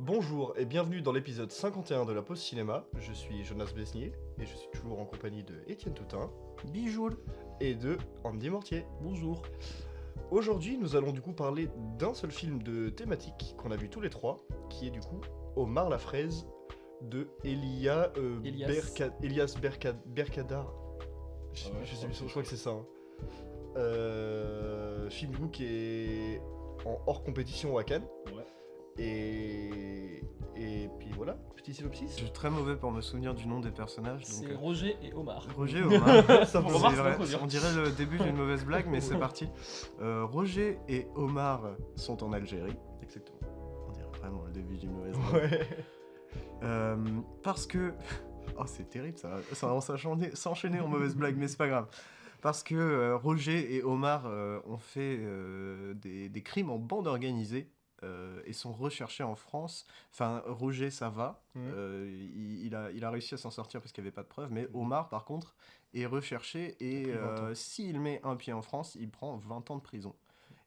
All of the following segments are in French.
Bonjour et bienvenue dans l'épisode 51 de la pause cinéma. Je suis Jonas Besnier et je suis toujours en compagnie de Étienne Toutin. Bijou. Et de Andy Mortier. Bonjour. Aujourd'hui, nous allons du coup parler d'un seul film de thématique qu'on a vu tous les trois, qui est du coup Omar la fraise de Elias Berkadar. Je crois que c'est ça. Film du coup qui est en hors compétition à Cannes. Ouais. Et puis voilà, petit synopsis. Je suis très mauvais pour me souvenir du nom des personnages. C'est Roger et Omar. Roger et Omar. Ça C'est peut Omar, vrai, c'est trop on dirait le début d'une mauvaise blague, mais c'est parti. Roger et Omar sont en Algérie. Exactement. On dirait vraiment le début d'une mauvaise blague. Ouais. Parce que... Oh, c'est terrible, ça va s'enchaîner en mauvaise blague, mais c'est pas grave. Parce que Roger et Omar ont fait des crimes en bande organisée. Et sont recherchés en France. Enfin, Roger, ça va. Il a réussi à s'en sortir parce qu'il n'y avait pas de preuves. Mais Omar, par contre, est recherché. Et s'il met un pied en France, il prend 20 ans de prison.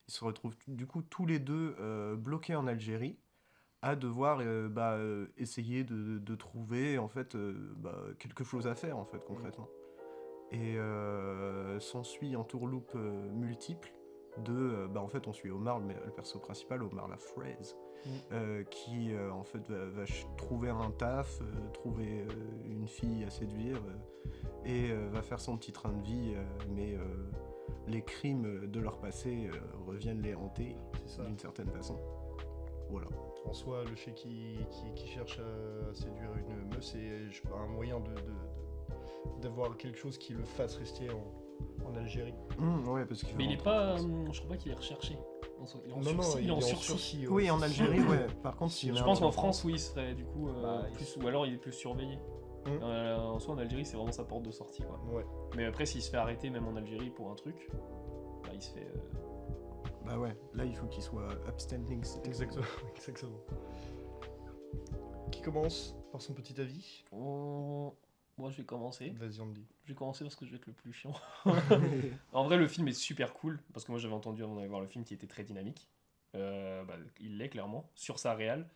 Ils se retrouvent du coup tous les deux bloqués en Algérie à devoir essayer de trouver en fait, quelque chose à faire en fait, concrètement. Et s'ensuit en tourloupe multiple. En fait on suit Omar, le perso principal, Omar la fraise, qui en fait va trouver un taf, trouver une fille à séduire et va faire son petit train de vie, mais les crimes de leur passé reviennent les hanter d'une certaine façon. Voilà. En soi, le fait qu'il cherche à séduire une meuf, c'est un moyen d'avoir quelque chose qui le fasse rester en Algérie. Ouais, parce qu'il Mais il est pas. Je crois pas qu'il est recherché. Il est en sursis. Oui, en Algérie, ouais. Par contre, Je pense qu'en France, oui, il serait du coup plus. Ou alors il est plus surveillé. Mm. En soi, en Algérie, c'est vraiment sa porte de sortie, quoi. Ouais. Mais après, s'il se fait arrêter, même en Algérie, pour un truc, bah il se fait. Bah ouais, là il faut qu'il soit upstanding. Exactement. Qui commence par son petit avis? Moi, je vais commencer. Vas-y, on me dit. Je vais commencer parce que je vais être le plus chiant. En vrai, le film est super cool, parce que moi j'avais entendu avant d'aller voir le film qu'il était très dynamique. Il l'est clairement, sur sa réal.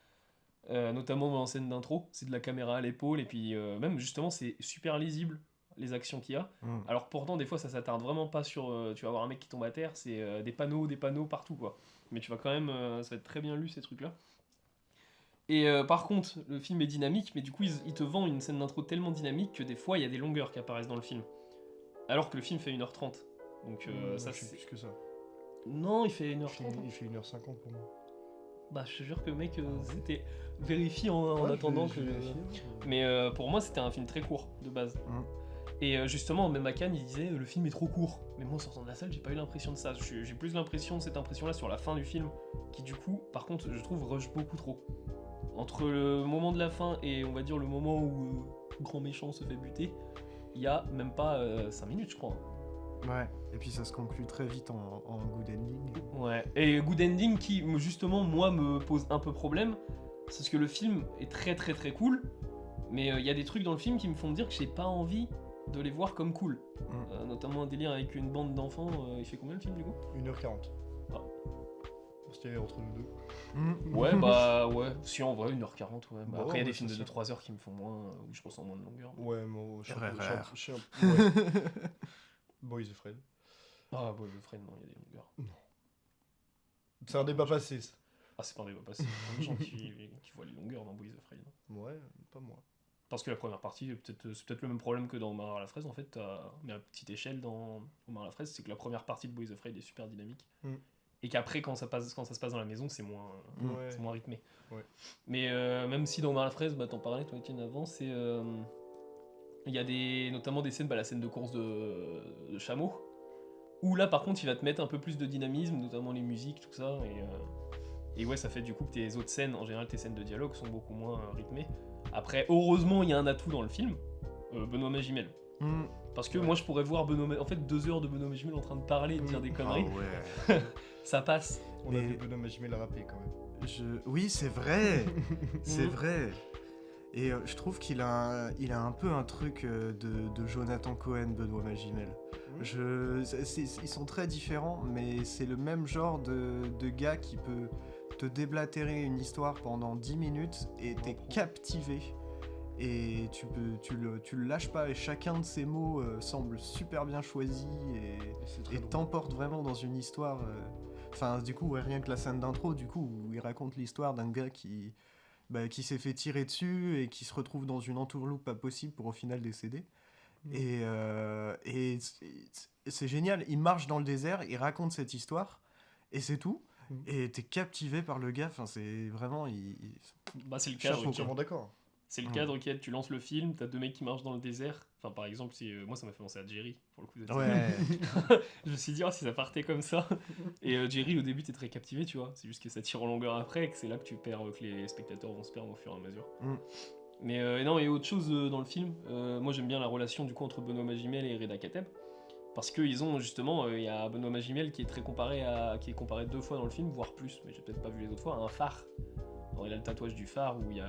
Notamment dans la scène d'intro, c'est de la caméra à l'épaule, et puis même justement c'est super lisible, les actions qu'il y a. Alors pourtant, des fois ça s'attarde vraiment pas sur... tu vas voir un mec qui tombe à terre, c'est des panneaux partout, quoi. Mais tu vas quand même... ça va être très bien lu, ces trucs-là. Et par contre, le film est dynamique, mais du coup, il te vend une scène d'intro tellement dynamique que des fois, il y a des longueurs qui apparaissent dans le film. Alors que le film fait 1h30. Donc ça, c'est plus que ça. Non, il fait 1h30. Il fait 1h50 pour moi. Bah, je te jure que mec, c'était vérifié en attendant que... Mais pour moi, c'était un film très court, de base. Et justement, même à Cannes, il disait le film est trop court. Mais moi, en sortant de la salle, j'ai pas eu l'impression de ça. J'ai plus cette impression-là sur la fin du film, qui du coup, par contre, je trouve, rush beaucoup trop. Entre le moment de la fin et on va dire le moment où grand méchant se fait buter, il y a même pas 5 minutes, je crois. Ouais, et puis ça se conclut très vite en good ending. Ouais, et good ending qui, justement, moi, me pose un peu problème, c'est parce que le film est très très très cool, mais il y a des trucs dans le film qui me font dire que j'ai pas envie de les voir comme cool. Notamment un délire avec une bande d'enfants. Il fait combien le film du coup ? 1h40. Ah. C'était entre nous deux. Ouais, bah ouais, si en vrai 1h40, ouais. Bah, Bah après il y a ouais, des films c'est de ça. 2-3 heures qui me font moins, où je ressens moins de longueur. Ouais, moi, je RRR. suis ouais. Boys Afraid. Ah, Boys Afraid, non, il y a des longueurs. C'est un débat passé, ça. Ah, c'est pas un débat passé, il y a plein de gens qui voient les longueurs dans Boys Afraid. Ouais, pas moi. Parce que la première partie, c'est peut-être le même problème que dans Omar à la fraise, en fait, mais à petite échelle dans Omar à la fraise, c'est que la première partie de Boys Afraid est super dynamique. Et qu'après, quand ça se passe dans la maison, c'est moins rythmé. Ouais. Mais même si dans Omar à la fraise, t'en parlais, toi, Étienne, avant, c'est... Il y a notamment des scènes, la scène de course de chameau, où là, par contre, il va te mettre un peu plus de dynamisme, notamment les musiques, tout ça, et ouais, ça fait du coup que tes autres scènes, en général, tes scènes de dialogue sont beaucoup moins rythmées. Après, heureusement, il y a un atout dans le film, Benoît Magimel. Parce que moi, je pourrais voir en fait 2 heures de Benoît Magimel en train de parler et de dire des conneries. Ah ouais. Ça passe. On a vu Benoît Magimel à rapper quand même. Oui, c'est vrai. C'est vrai. Et je trouve qu'il a un peu un truc de Jonathan Cohen, Benoît Magimel. Ils sont très différents, mais c'est le même genre de gars qui peut te déblatérer une histoire pendant 10 minutes et t'es captivé. Et tu le lâches pas, et chacun de ces mots semble super bien choisi c'est très et drôle. t'emporte vraiment dans une histoire. Enfin, du coup, ouais, rien que la scène d'intro, du coup, où il raconte l'histoire d'un gars qui s'est fait tirer dessus et qui se retrouve dans une entourloupe pas possible pour au final décéder. Et c'est génial, il marche dans le désert, il raconte cette histoire, et c'est tout. Et t'es captivé par le gars, enfin, c'est vraiment. Bah, c'est le cadre. Chapeau, Entièrement d'accord. C'est le cadre auquel tu lances le film, t'as deux mecs qui marchent dans le désert. Enfin, par exemple, moi ça m'a fait penser à Jerry, pour le coup. Ouais. Je me suis dit, oh, si ça partait comme ça. Et Jerry, au début, t'es très captivé, tu vois. C'est juste que ça tire en longueur après, et que c'est là que tu perds, que les spectateurs vont se perdre au fur et à mesure. Mais non, et autre chose dans le film, moi j'aime bien la relation du coup entre Benoît Magimel et Reda Kateb. Parce qu'ils ont justement, il y a Benoît Magimel qui est qui est comparé 2 fois dans le film, voire plus, mais j'ai peut-être pas vu les autres fois, à un phare. Alors, il a le tatouage du phare où il y a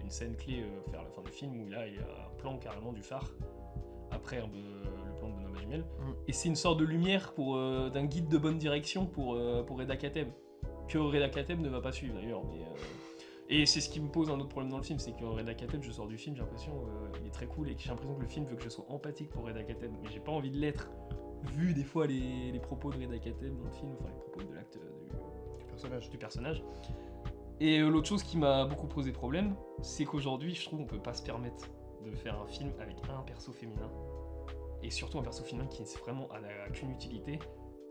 une scène clé vers la fin du film où là il y a un plan carrément du phare après le plan de Benoît Magimel. Et c'est une sorte de lumière d'un guide de bonne direction pour Reda Kateb, que Reda Kateb ne va pas suivre d'ailleurs. Et c'est ce qui me pose un autre problème dans le film, c'est que Reda Kateb, je sors du film, j'ai l'impression il est très cool et que j'ai l'impression que le film veut que je sois empathique pour Reda Kateb, mais j'ai pas envie de l'être, vu des fois les propos de Reda Kateb dans le film, enfin les propos de l'acte du personnage. Et l'autre chose qui m'a beaucoup posé problème, c'est qu'aujourd'hui, je trouve qu'on peut pas se permettre de faire un film avec un perso féminin, et surtout un perso féminin qui vraiment a qu'une utilité,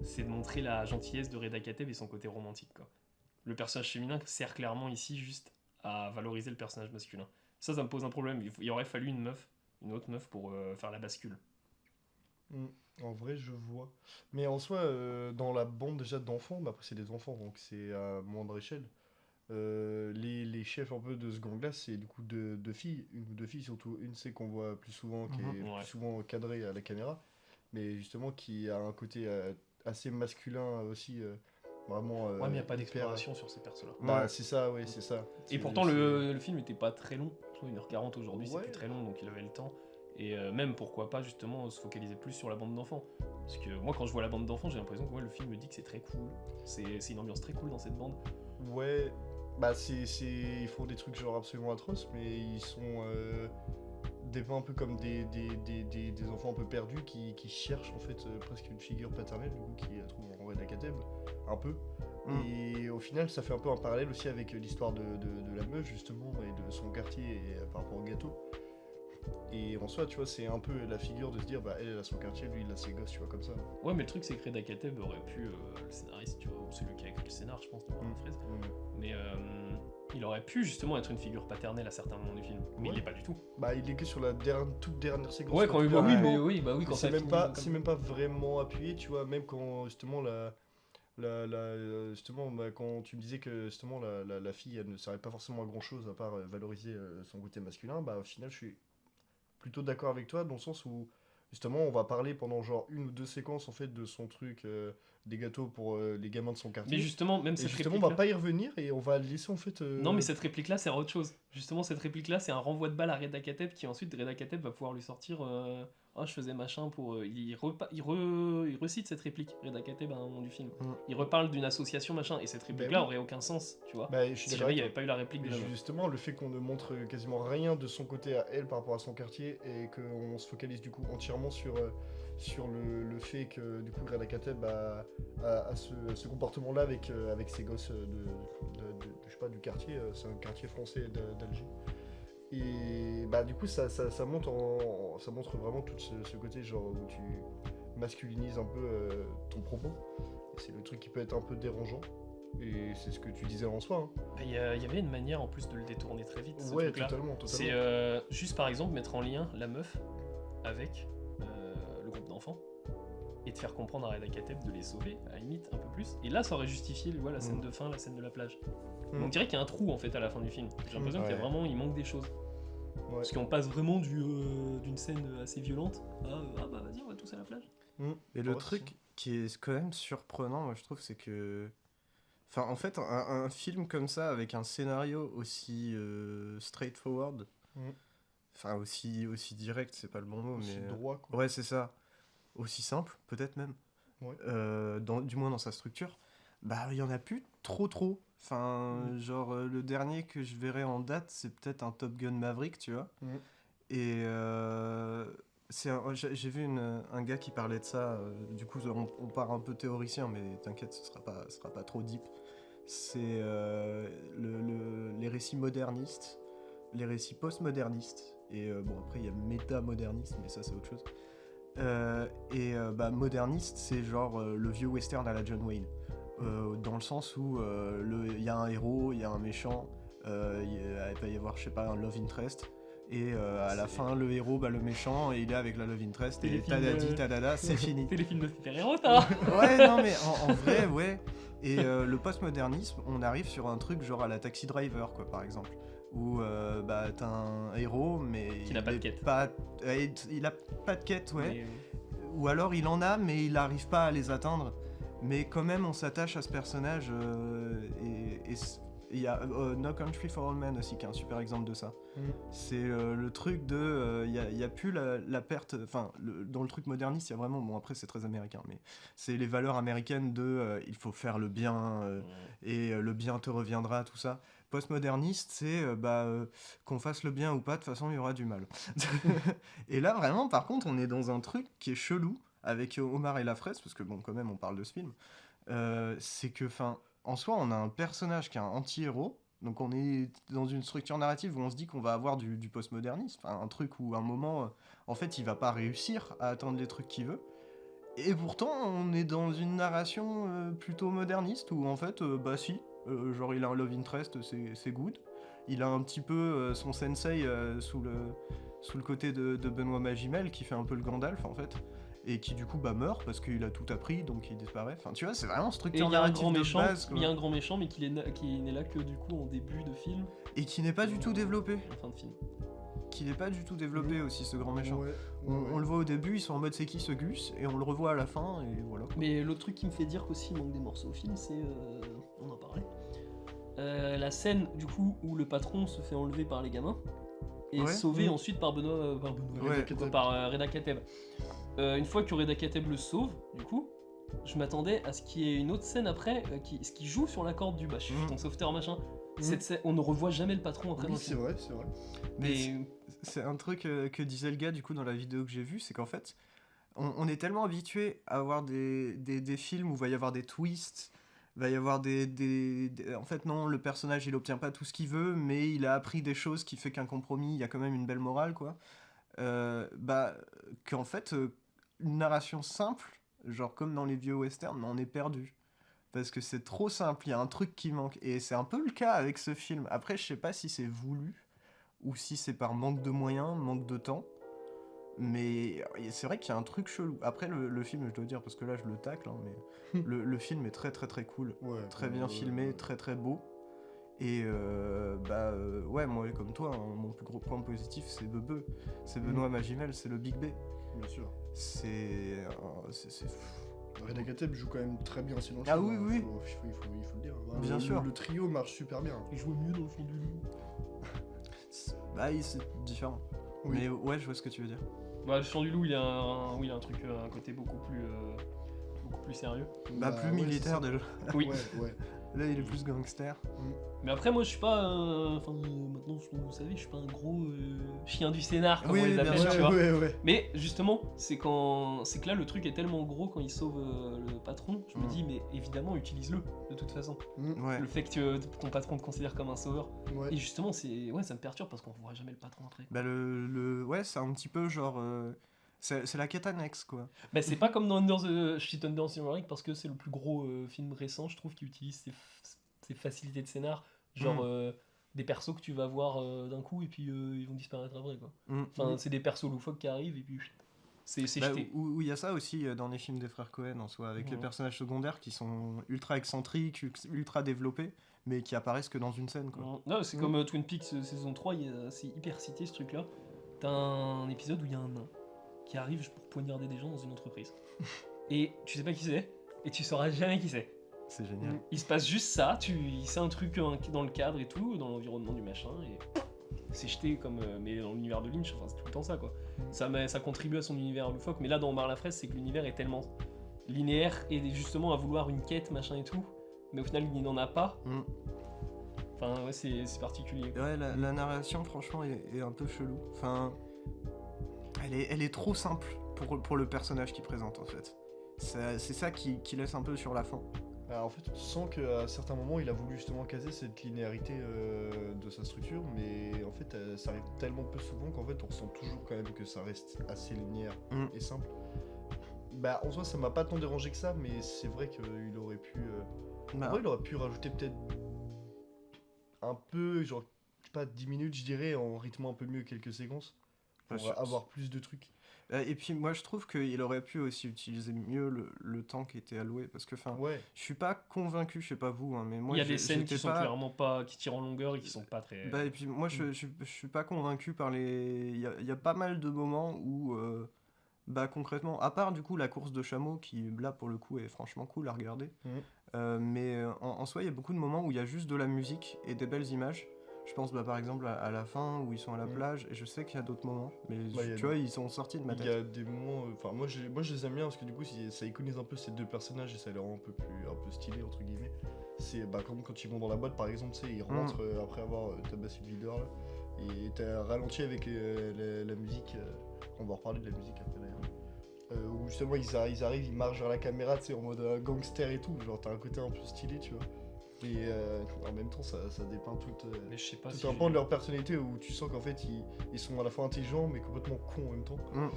c'est de montrer la gentillesse de Reda Kateb et son côté romantique, quoi. Le personnage féminin sert clairement ici juste à valoriser le personnage masculin. Ça me pose un problème. Il aurait fallu une autre meuf pour faire la bascule. En vrai, je vois. Mais en soi, dans la bande déjà d'enfants, bah après c'est des enfants, donc c'est à moindre échelle. Les chefs un peu de ce gang-là, c'est du coup deux filles, une ou deux filles, surtout une c'est qu'on voit plus souvent, qui est Ouais. plus souvent cadrée à la caméra, mais justement qui a un côté assez masculin aussi, vraiment. Ouais, mais il n'y a pas hyper- d'exploration sur ces persos-là. Bah, c'est ça, oui, c'est ça. Et pourtant, le film n'était pas très long. Je trouve 1h40 aujourd'hui, c'est Ouais. plus très long, donc il avait le temps. Et même, pourquoi pas, justement, se focaliser plus sur la bande d'enfants. Parce que moi, quand je vois la bande d'enfants, j'ai l'impression que le film me dit que c'est très cool. C'est une ambiance très cool dans cette bande. Ouais, bah ils font des trucs genre absolument atroces, mais ils sont dépeints un peu comme des enfants un peu perdus qui cherchent en fait presque une figure paternelle, du coup, qui trouvent en Reda Kateb, un peu. Et au final, ça fait un peu un parallèle aussi avec l'histoire de la meuf, justement, et de son quartier et, par rapport au gâteau. Et en soi, tu vois, c'est un peu la figure de se dire, bah elle a son quartier, lui il a ses gosses, tu vois, comme ça. Ouais, mais le truc, c'est que Reda Kateb aurait pu, le scénariste, tu vois, ou celui qui a écrit le scénar, je pense, de Warren Fraise, mais il aurait pu justement être une figure paternelle à certains moments du film, mais il l'est pas du tout. Bah, il est que sur la toute dernière séquence. Ouais, quand tout bah oui, dernièrement. mais quand c'est ça même finit pas, comme- c'est même pas vraiment appuyé, tu vois, même quand justement justement, bah, quand tu me disais que justement la fille elle ne servait pas forcément à grand chose à part valoriser son côté masculin, bah au final je suis plutôt d'accord avec toi dans le sens où justement on va parler pendant genre une ou deux séquences en fait de son truc des gâteaux pour les gamins de son quartier. Mais justement, même Et cette justement on réplique-là... va pas y revenir et on va le laisser en fait. Non, mais cette réplique-là, c'est autre chose. Justement, cette réplique-là, c'est un renvoi de balle à Reda Kateb qui ensuite, Reda Kateb va pouvoir lui sortir oh, je faisais machin pour. Il recite cette réplique, Reda Kateb, à un moment du film. Il reparle d'une association machin, et cette réplique-là oui. aurait aucun sens, tu vois. Bah, je suis Si d'accord jamais il n'y avec avait pas eu la réplique Mais de la meuf. justement, le fait qu'on ne montre quasiment rien de son côté à elle par rapport à son quartier et qu'on se focalise du coup entièrement sur le fait que du coup Reda Kateb a ce comportement-là avec ses gosses je sais pas, du quartier, c'est un quartier français d'Alger. Et bah du coup ça montre vraiment tout ce côté genre où tu masculinises un peu ton propos. Et c'est le truc qui peut être un peu dérangeant. Et c'est ce que tu disais en soi. Hein. Il y avait une manière en plus de le détourner très vite. Ce Ouais, truc-là. totalement. C'est juste par exemple mettre en lien la meuf avec le groupe d'enfants et de faire comprendre à Reda Kateb de les sauver, à la limite un peu plus. Et là, ça aurait justifié la scène de fin, la scène de la plage. On dirait qu'il y a un trou en fait à la fin du film. J'ai l'impression qu'il y a vraiment, il manque des choses. Ouais. Parce qu'on passe vraiment d'une scène assez violente à bah vas-y, on va tous à la plage. Et le truc qui est quand même surprenant, moi je trouve, c'est que. Enfin, en fait, un film comme ça, avec un scénario aussi straightforward, enfin aussi direct, c'est pas le bon mot, aussi mais. droit, quoi. Ouais, c'est ça. Aussi simple, peut-être même. Ouais. Du moins dans sa structure. Bah, il y en a plus trop. Enfin, genre, le dernier que je verrai en date, c'est peut-être un Top Gun Maverick, tu vois. Mhm. Et j'ai vu un gars qui parlait de ça. Du coup, on part un peu théoricien, mais t'inquiète, ce sera pas trop deep. C'est les récits modernistes, les récits postmodernistes. Et bon, après, il y a méta-moderniste, mais ça, c'est autre chose. Bah, moderniste, c'est genre le vieux western à la John Wayne. Dans le sens où il y a un héros, il y a un méchant, il va y avoir, je sais pas, un love interest. Et à la fin, le héros bat le méchant et il est avec la love interest et Téléfilm, tadadi tadada, c'est fini. Téléfilm de super-héros, ça. Ouais, non, mais en vrai, ouais. Et le postmodernisme, on arrive sur un truc genre à la Taxi Driver, quoi, par exemple. Où bah, t'as un héros, mais. Qui n'a pas de quête. Il a pas de quête, ouais. Mais, Ou alors il en a, mais il n'arrive pas à les atteindre. Mais quand même, on s'attache à ce personnage. Et il y a No Country for All Men aussi, qui est un super exemple de ça. C'est le truc de. Il y a plus la perte. Enfin, dans le truc moderniste, il y a vraiment. Bon, après, c'est très américain, mais c'est les valeurs américaines de il faut faire le bien et le bien te reviendra, tout ça. Postmoderniste, c'est qu'on fasse le bien ou pas, de toute façon, il y aura du mal. Et là, vraiment, par contre, on est dans un truc qui est chelou avec Omar et la fraise, parce que, bon, quand même, on parle de ce film. C'est que, en soi, on a un personnage qui est un anti-héros. Donc on est dans une structure narrative où on se dit qu'on va avoir du postmodernisme, un truc où à un moment, en fait, il va pas réussir à atteindre les trucs qu'il veut. Et pourtant, on est dans une narration plutôt moderniste où en fait, bah si, genre il a un love interest, c'est good. Il a un petit peu son sensei sous le côté de Benoît Magimel qui fait un peu le Gandalf en fait. Et qui du coup bah meurt parce qu'il a tout appris donc il disparaît. Enfin tu vois c'est vraiment structure narrative de base. Il y a un grand méchant mais qui n'est là que du coup en début de film. Et qui n'est pas du tout développé. En fin de film. Qui n'est pas du tout développé aussi ce grand méchant. Ouais, On le voit au début, ils sont en mode c'est qui ce Gus et on le revoit à la fin et voilà. Mais l'autre truc qui me fait dire qu'aussi il manque des morceaux au film c'est, on en parlait, la scène du coup où le patron se fait enlever par les gamins et sauvé ensuite par Reda Kateb. Une fois que Reda Kateb le sauve, du coup, je m'attendais à ce qu'il y ait une autre scène après qui joue sur la corde du je suis ton sauveteur machin. Cette scène, on ne revoit jamais le patron après dans le film. C'est vrai. Mais c'est un truc que disait le gars du coup dans la vidéo que j'ai vue, c'est qu'en fait, on est tellement habitué à avoir des films où il va y avoir des twists, va y avoir en fait non, le personnage il obtient pas tout ce qu'il veut, mais il a appris des choses qui fait qu'un compromis, il y a quand même une belle morale quoi. Qu'en fait une narration simple, genre comme dans les vieux westerns, on est perdu. Parce que c'est trop simple, il y a un truc qui manque. Et c'est un peu le cas avec ce film. Après, je sais pas si c'est voulu, ou si c'est par manque de moyens, manque de temps. Mais c'est vrai qu'il y a un truc chelou. Après, le film, je dois dire, parce que là, je le tacle, hein, mais le film est très très très cool. Très bien filmé, très très beau. Et ouais, moi, comme toi, hein, mon plus gros point positif, c'est Bebe. C'est Benoît Magimel, c'est le Big B. Bien sûr. C'est Reda Kateb joue quand même très bien sinon. Ah oui, oui. Il faut le dire. Bien sûr. Le trio marche super bien. Il joue mieux dans le fond du loup. Bah, c'est différent. Oui. Mais ouais, je vois ce que tu veux dire. Bah, le chant du loup, il a un truc, un côté beaucoup plus sérieux. Bah, plus militaire déjà. Oui. Ouais. Là, il est plus gangster. Mais après, moi, je suis pas. Maintenant, vous savez, je suis pas un gros chien du scénar, comme on les appelle, bien sûr, tu vois. Ouais. Mais justement, c'est que là, le truc est tellement gros quand il sauve le patron. Je me dis, mais évidemment, utilise-le de toute façon. Ouais. Le fait que ton patron te considère comme un sauveur. Ouais. Et justement, ça me perturbe parce qu'on voit jamais le patron après. Bah, ouais, c'est un petit peu genre. C'est la quête annexe, quoi. Bah, c'est pas comme dans Shit Under the Ring parce que c'est le plus gros film récent, je trouve, qui utilise ces facilités de scénar. Genre des persos que tu vas voir d'un coup et puis ils vont disparaître après, quoi. Enfin, c'est des persos loufoques qui arrivent et puis c'est jeté. Où il y a ça aussi dans les films des frères Cohen en soi, avec les personnages secondaires qui sont ultra excentriques, ultra développés, mais qui apparaissent que dans une scène, quoi. Non, c'est comme Twin Peaks saison 3, c'est hyper cité ce truc-là. T'as un épisode où il y a un nain qui arrive pour poignarder des gens dans une entreprise. Et tu sais pas qui c'est, et tu sauras jamais qui c'est. C'est génial. Il se passe juste ça, c'est un truc dans le cadre et tout, dans l'environnement du machin, et c'est jeté comme... mais dans l'univers de Lynch, enfin, c'est tout le temps ça, quoi. Ça contribue à son univers loufoque, mais là, dans Omar la fraise, c'est que l'univers est tellement linéaire, et justement à vouloir une quête, machin et tout, mais au final il n'en a pas. Mm. Enfin, ouais, c'est particulier. Ouais, la narration, franchement, est un peu chelou. Enfin, elle est trop simple pour le personnage qu'il présente, en fait. C'est ça qui laisse un peu sur la fin. En fait, on sent qu'à certains moments, il a voulu justement caser cette linéarité de sa structure, mais en fait, ça arrive tellement peu souvent qu'en fait, on ressent toujours quand même que ça reste assez linéaire Mm. et simple. Bah, en soi, ça m'a pas tant dérangé que ça, mais c'est vrai qu'il aurait pu... En Bah, vrai, il aurait pu rajouter peut-être un peu, genre, je sais pas, 10 minutes, je dirais, en rythmant un peu mieux quelques séquences, pour je- avoir plus de trucs. Et puis, moi, je trouve qu'il aurait pu aussi utiliser mieux le temps qui était alloué, parce que, enfin, Ouais. je suis pas convaincu, je sais pas vous, hein, mais moi, Il y a des scènes j'étais qui sont clairement pas, qui tirent en longueur et qui sont pas très. Bah, et puis moi je suis pas convaincu par les... Il y a pas mal de moments où, bah concrètement, à part du coup la course de chameau qui là pour le coup est franchement cool à regarder, Mhm. mais en soi il y a beaucoup de moments où il y a juste de la musique et des belles images. Je pense bah, par exemple à la fin où ils sont à la Mhm. plage, et je sais qu'il y a d'autres moments, mais Bah, il y a tu vois ils sont sortis de ma Il tête. y a des moments, enfin moi je les aime bien parce que du coup ça iconise un peu ces deux personnages et ça les rend un peu stylé entre guillemets. C'est bah comme quand ils vont dans la boîte par exemple, tu sais, ils rentrent après avoir tabassé le leader là, et t'as ralenti avec la musique, on va en reparler de la musique après d'ailleurs. Où justement ils arrivent, ils marchent vers la caméra, tu sais, en mode gangster et tout, genre t'as un côté un peu stylé tu vois. Et en même temps ça dépeint Mais je sais pas tout si. un pan de leur personnalité où tu sens qu'en fait ils sont à la fois intelligents mais complètement cons en même temps. Mm.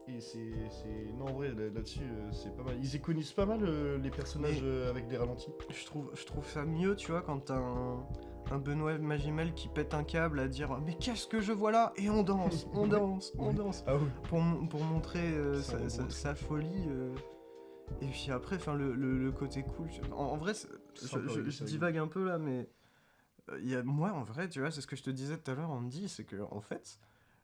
Et c'est... Non, en vrai, là-dessus, c'est pas mal. Ils iconisent pas mal les personnages avec des ralentis. Je trouve ça mieux, tu vois, quand t'as un Benoît Magimel qui pète un câble à dire mais qu'est-ce que je vois là, et on danse, on danse, on danse, Ah oui. pour montrer Ça rend beau. sa folie. Et puis après, enfin le côté cool. En vrai, Sympa, oui, je c'est divague un peu là, mais moi en vrai, tu vois, c'est ce que je te disais tout à l'heure, Andy, c'est que en fait,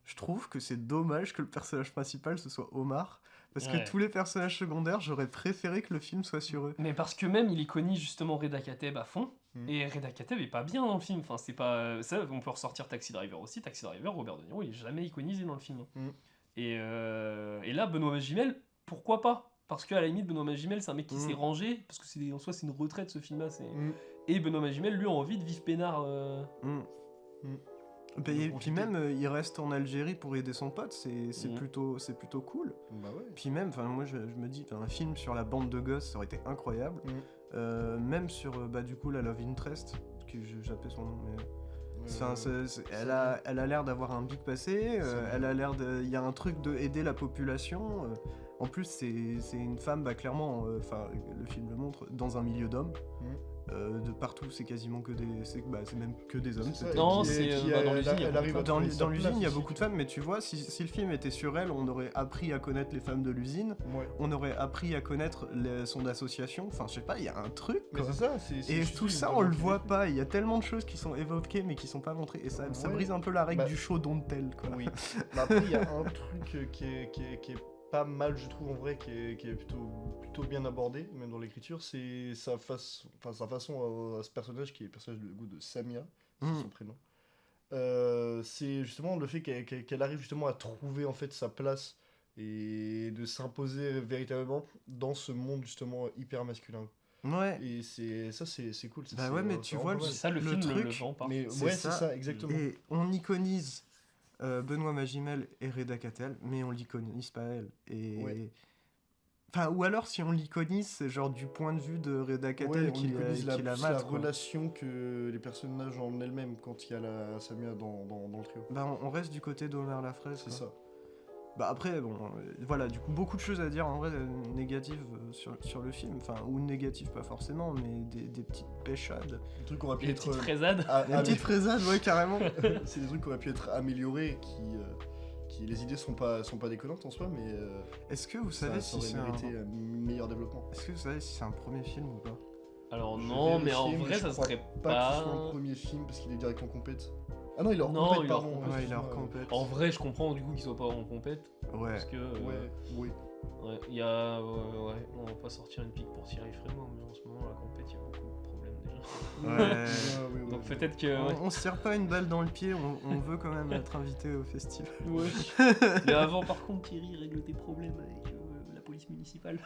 je trouve que c'est dommage que le personnage principal ce soit Omar, parce Ouais. que tous les personnages secondaires, j'aurais préféré que le film soit sur eux. Mais parce que même il iconise justement Reda Kateb à fond. Mhm. Et Reda Kateb est pas bien dans le film. Enfin, c'est pas. Ça, on peut ressortir Taxi Driver aussi. Taxi Driver, Robert De Niro, il est jamais iconisé dans le film. Mhm. Et là, Benoît Magimel, pourquoi pas? Parce qu'à la limite, Benoît Magimel, c'est un mec qui Mhm. s'est rangé. Parce que en soi, c'est une retraite ce film-là. Mm. Et Benoît Magimel, lui, a envie de vivre peinard. Mm. Mm. Et Ils ont puis profité. même, il reste en Algérie pour aider son pote, c'est Mhm. plutôt cool. Bah ouais. Puis même, enfin moi je me dis, un film sur la bande de gosses, ça aurait été incroyable. Même sur, bah du coup, la Love Interest, que j'appelle son nom, mais... Enfin, elle a l'air d'avoir un big passé, elle a l'air de... Il y a un truc de aider la population. En plus, c'est une femme, bah clairement, enfin, le film le montre, dans un milieu d'hommes. De partout, c'est quasiment que des... C'est même que des hommes. C'est ça, c'était- Non, et qui- c'est, et qui, dans l'usine, il y a elle beaucoup arrive de à Dans trouver sa l'usine, place il y a aussi, beaucoup de femmes, mais tu vois, si le film était sur elle, on aurait appris à connaître les femmes de l'usine, Ouais. on aurait appris à connaître son association, enfin, je sais pas, il y a un truc, Mais quoi. c'est ça, Et tout ça, on le voit pas, il y a tellement de choses qui sont évoquées, mais qui sont pas montrées, et ça Ouais. brise un peu la règle Bah, du show don't tell, quoi. Oui. Mais après, il y a un truc qui est pas mal, je trouve, en vrai, qui est plutôt bien abordé, même dans l'écriture, c'est sa façon à ce personnage, qui est le personnage de goût de Samia, c'est Mm. son prénom. C'est justement le fait qu'elle arrive justement à trouver en fait sa place et de s'imposer véritablement dans ce monde justement hyper masculin. Ouais. Et c'est cool. Ça, Bah c'est- ouais, mais c'est tu vraiment vois, pas mal. Ça, le Le film truc, le vend pas. Mais c'est ouais, ça. c'est ça, exactement. Et on iconise Benoît Magimel et Reda Kateb, mais on l'iconise pas elle. Et... Ouais. Enfin, ou alors si on l'iconise, c'est genre du point de vue de Reda Kateb Ouais, on qui iconise la plus la mate, quoi. relation que les personnages en elles-mêmes quand il y a la Samia dans le trio. Bah on reste du côté d'Omer Lafraise. C'est quoi. ça. Bah après, bon, voilà, du coup, beaucoup de choses à dire en vrai négatives sur le film. Enfin, ou négatives pas forcément, mais des petites péchades. Des trucs qui auraient pu Les être. petites fraisades. Des petites fraisades, ouais, carrément. C'est des trucs qui auraient pu être améliorés, qui les idées sont pas déconnantes en soi, mais Est-ce que vous ça, savez ça si c'est aurait un... mérité un meilleur développement. Est-ce que vous savez si c'est un premier film ou pas? Alors Je non, vais mais en vérifier, vrai, je ça crois serait Pas que ce soit pas. un premier film parce qu'il est direct en compète. Ah non, il est hors Non, compète, il est hors pardon. compète. Ouais, il est hors excuse-moi. compète. En vrai, je comprends du coup qu'ils soient pas en compète. Ouais. Parce que. Ouais, oui. Ouais, il y a. Ouais, on va pas sortir une pique pour Thierry Frémont, mais en ce moment, la compète, il y a beaucoup de problèmes déjà. Ouais. Oui. Donc peut-être que. Ouais. On se tire pas une balle dans le pied, on veut quand même être invité au festival. Ouais. Mais avant, par contre, Thierry, règle tes problèmes avec la police. police municipale.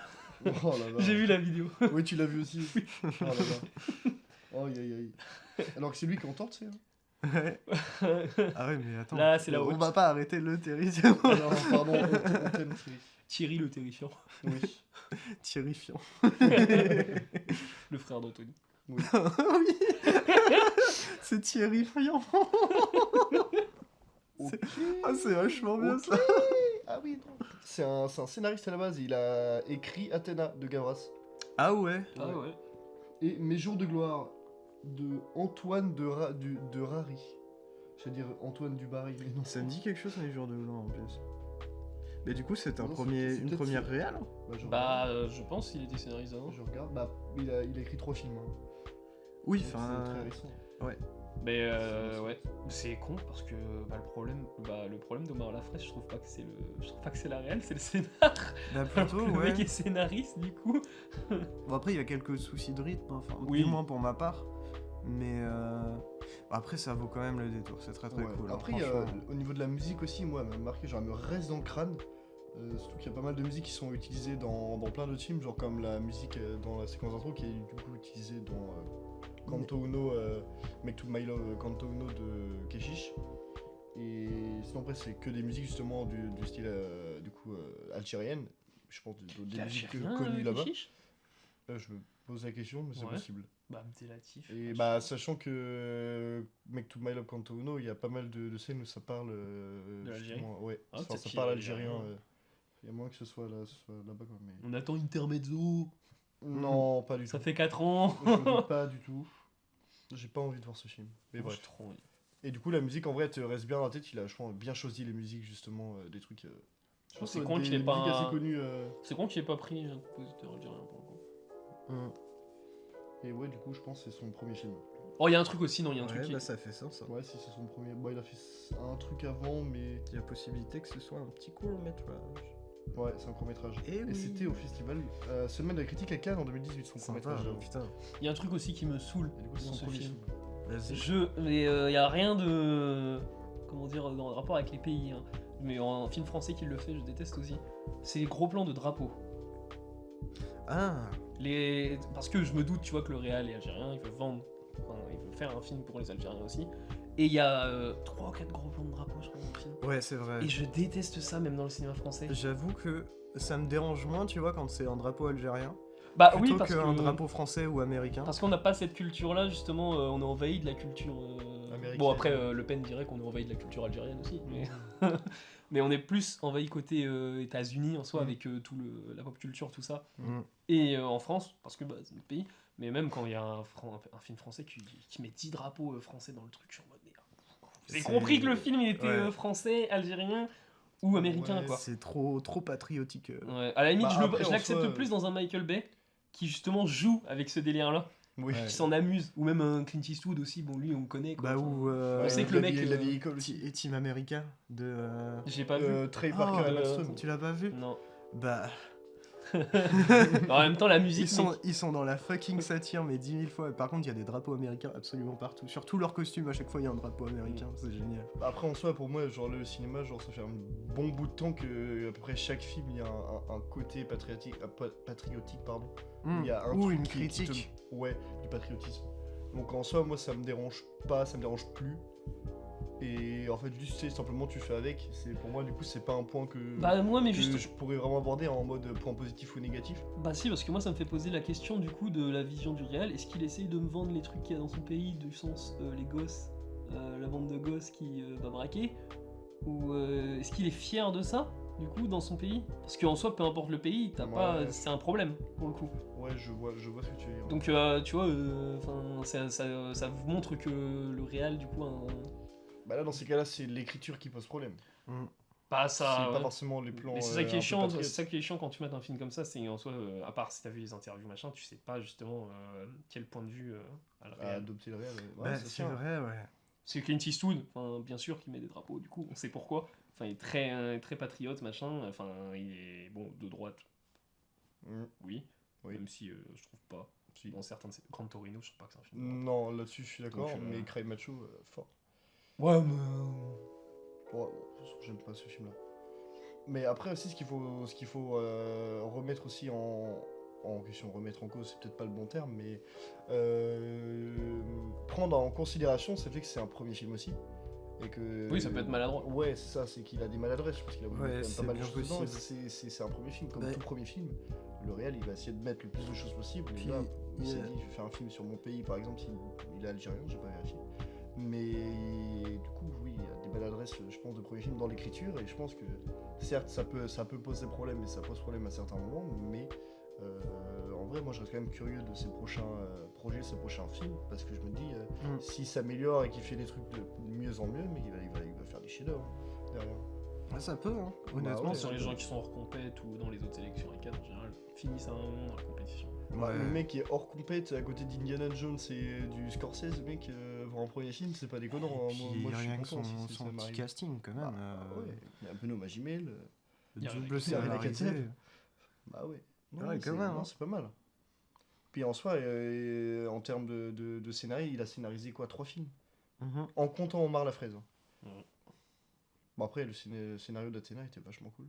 Oh là là. J'ai vu la vidéo. Oui, tu l'as vu aussi. Oh là là. Oh, aïe, aïe, aïe. Alors que c'est lui qui entend, tu sais. Hein. Ouais. Ah ouais, mais attends. Là, c'est la on haute. va pas arrêter le terrifiant. Ah non, pardon, on t'aime, Thierry. Thierry le terrifiant. Oui. Terrifiant. Le frère d'Anthony. Oui. Oui. C'est terrifiant. Ok. Ah, c'est vachement bien Ok. ça. Ah oui, non. C'est un scénariste à la base. Il a écrit Athéna de Gavras. Ah ouais. Ah ouais. Et Mes jours de gloire de Antoine de Rary. J'allais dire Antoine du Barry, mais non. Ça me dit quelque chose les jours de l'an en plus. Mais du coup, c'est Non, c'est une peut-être première ça. réelle. Bah, je pense qu'il était scénariste avant. je regarde. Bah, il a écrit 3 films. Hein. Oui, Donc, enfin. c'est très récent. Mais ouais, c'est con parce que le problème d'Omar Lafrèche, je trouve pas que c'est la réelle, c'est le scénar. Bah Alors plutôt, que le ouais. mec est scénariste du coup. Bon, après, il y a quelques soucis de rythme, hein, enfin, Oui. du moins pour ma part. Mais après, ça vaut quand même le détour, c'est très Ouais. cool. hein, Après, franchement. au niveau de la musique aussi, moi, elle m'a marqué, genre, elle me reste dans le crâne. Surtout qu'il y a pas mal de musiques qui sont utilisées dans plein d'autres films, genre comme la musique dans la séquence d'intro qui est du coup utilisée dans Canto Uno, Make to My Love, Canto Uno de Keshish. Et sinon après c'est que des musiques justement du style du coup algérienne, je pense des musiques connues là-bas. Je me pose la question mais c'est Ouais. possible. Bah, t'es latif. Et bah sachant que Make to My Love Canto Uno, il y a pas mal de scènes où ça parle De l'Algérie. justement, ouais, Ah, ça peut-être qu'il parle est algérien. algérien. Il y a moins que ce soit là-bas quoi, mais... On attend Intermezzo. Non, pas du Ça tout. fait 4 ans. Je veux pas du tout. J'ai pas envie de voir ce film. Mais Moi, bref. j'ai trop envie. Et du coup, la musique, en vrai, elle te reste bien dans la tête. Il a, je pense, bien choisi les musiques, justement, des trucs... je pense C'est que con qu'il ait des pas musiques un- assez connues. C'est con qu'il ait pas pris un compositeur algérien pour le coup. Et ouais, du coup, je pense que c'est son premier film. Oh, il y a un truc aussi, non, il y a un truc Ouais, qui bah ça fait sens. Ça. Ouais, si c'est son premier... Bon, il a fait un truc avant, mais... Il y a possibilité que ce soit un petit court métrage. Ouais, c'est un court-métrage. Eh Et oui. c'était au festival Semaine de la critique à Cannes en 2018, son Sympa, court-métrage. là. putain. Il y a un truc aussi qui me saoule Et du coup, c'est dans son ce premier film. film. Vas-y. Mais il y a rien de. Comment dire, dans le rapport avec les pays. Hein. Mais en film français qui le fait, je déteste aussi. C'est les gros plans de drapeaux. Ah, Parce que je me doute, tu vois, que le réal est algérien, il veut vendre. Enfin, il veut faire un film pour les Algériens aussi. Et il y a 3 ou 4 gros plans de drapeaux, je crois, dans le film. ouais, c'est vrai. Et je déteste ça, même dans le cinéma français. J'avoue que ça me dérange moins, tu vois, quand c'est un drapeau algérien. Bah plutôt oui, parce qu'un que. drapeau français ou américain. Parce qu'on n'a pas cette culture-là, justement, on est envahi de la culture. Américaine. Bon, après, Le Pen dirait qu'on est envahi de la culture algérienne aussi, mais, mais on est plus envahi côté États-Unis en soi, Mm. avec la pop culture, tout ça. Mm. Et en France, parce que bah, c'est notre pays, mais même quand il y a un film français qui met 10 drapeaux français dans le truc, je suis en mode, mais vous avez C'est- compris que le film il était ouais. français, algérien ou américain, Ouais, quoi. C'est trop patriotique. Ouais, à la limite, Bah, après, je en l'accepte soi, plus dans un Michael Bay qui justement joue avec ce délire-là, Oui. Ouais. qui s'en amuse, ou même un Clint Eastwood aussi, bon lui on connaît quoi. Bah Enfin, ou on sait que le mec, La vieille école aussi. Et Team America de. j'ai pas vu. Trey Ah, Parker et Emma de- Stone. Tu l'as pas vu Non. Bah. En même temps, la musique. Ils sont dans la fucking satire, mais 10 000 fois. Par contre, il y a des drapeaux américains absolument partout. Sur tous leurs costumes, à chaque fois, il y a un drapeau américain. C'est génial. Après, en soi, pour moi, genre le cinéma, genre ça fait un bon bout de temps que à peu près chaque film, il y a un côté patriotique, pardon. Il y a un Ou truc une qui critique. Ouais, du patriotisme. Donc en soi, moi, ça me dérange pas, ça me dérange plus. Et en fait, juste, tu sais, simplement, tu fais avec. C'est pour moi, du coup, c'est pas un point que, Bah moi, mais que juste. je pourrais vraiment aborder en mode point positif ou négatif. Bah si, parce que moi ça me fait poser la question du coup de la vision du réel. Est-ce qu'il essaye de me vendre les trucs qu'il y a dans son pays, du sens les gosses, la bande de gosses qui va braquer, ou est-ce qu'il est fier de ça du coup dans son pays? Parce qu'en soi, peu importe le pays, t'as Ouais. pas, c'est un problème pour le coup. Ouais, je vois ce que tu veux dire. Donc tu vois, ça vous montre que le réel du coup, Bah là, dans ces cas-là, c'est l'écriture qui pose problème. bah C'est ça. pas ouais. forcément les plans. Mais c'est ça qui un est peu chiant, patriotes. c'est ça qui est chiant quand tu mets un film comme ça, c'est en soi, à part si t'as vu les interviews machin, tu sais pas justement quel point de vue à le À réel. adopter le réel. Ouais, Bah, c'est c'est sûr. vrai, ouais. C'est Clint Eastwood, enfin, bien sûr, qui met des drapeaux, du coup, on sait pourquoi. Enfin, il est très patriote, machin, enfin, il est, bon, de droite, Mm. oui, Oui. même si je trouve pas. Si. Dans certains de ses... Grand Torino, je trouve pas que c'est un film de droite. Non, là-dessus, je suis d'accord, Donc, mais Cry Macho, fort. Ouais, mais... Ouais, j'aime pas ce film-là. Mais après aussi, ce qu'il faut remettre aussi en question, remettre en cause, c'est peut-être pas le bon terme, mais prendre en considération, c'est le fait que c'est un premier film aussi. Et que, Oui, ça peut être maladroit. Ouais, c'est ça, c'est qu'il a des maladresses. Je pense qu'il a voulu Ouais, mettre quand c'est même pas mal de bien choses dedans. Et possible. c'est un premier film, comme Bah, tout premier film. Le réel, il va essayer de mettre le plus de choses possible. Puis, Et là, il il s'est y a- dit, je vais faire un film sur mon pays, par exemple, il est algérien, j'ai pas vérifié. Mais du coup, oui, il y a des maladresses, je pense, de premier film dans l'écriture. Et je pense que, certes, ça peut poser problème, et ça pose problème à certains moments. Mais en vrai, moi, je reste quand même curieux de ses prochains projets, ses prochains films. Parce que je me dis, s'il s'améliore et qu'il fait des trucs de mieux en mieux, mais il va faire des chefs-d'œuvre derrière. Ouais, ça peut, hein. Bah Honnêtement, ouais, Sur les ça gens peut. qui sont hors compète ou dans les autres sélections et en général, finissent à un moment dans la compétition. Bah, Ouais. le mec qui est hors compète à côté d'Indiana Jones et du Scorsese, le mec, pour un premier film, c'est pas déconnant. Et hein. puis Moi, je suis rien que content son, si son ça petit m'arrive. casting, quand même. Bah, ouais, il y a Benoît Magimel. Il y a Double Reda scénarisé. Kateb. Bah ouais. Non, Ouais, c'est, quand même, non, hein. c'est pas mal. Puis en soi, en termes de scénario, il a scénarisé quoi 3 films Mhm. en comptant Omar la fraise. Ouais. Bon, après, le scénario d'Athéna était vachement cool.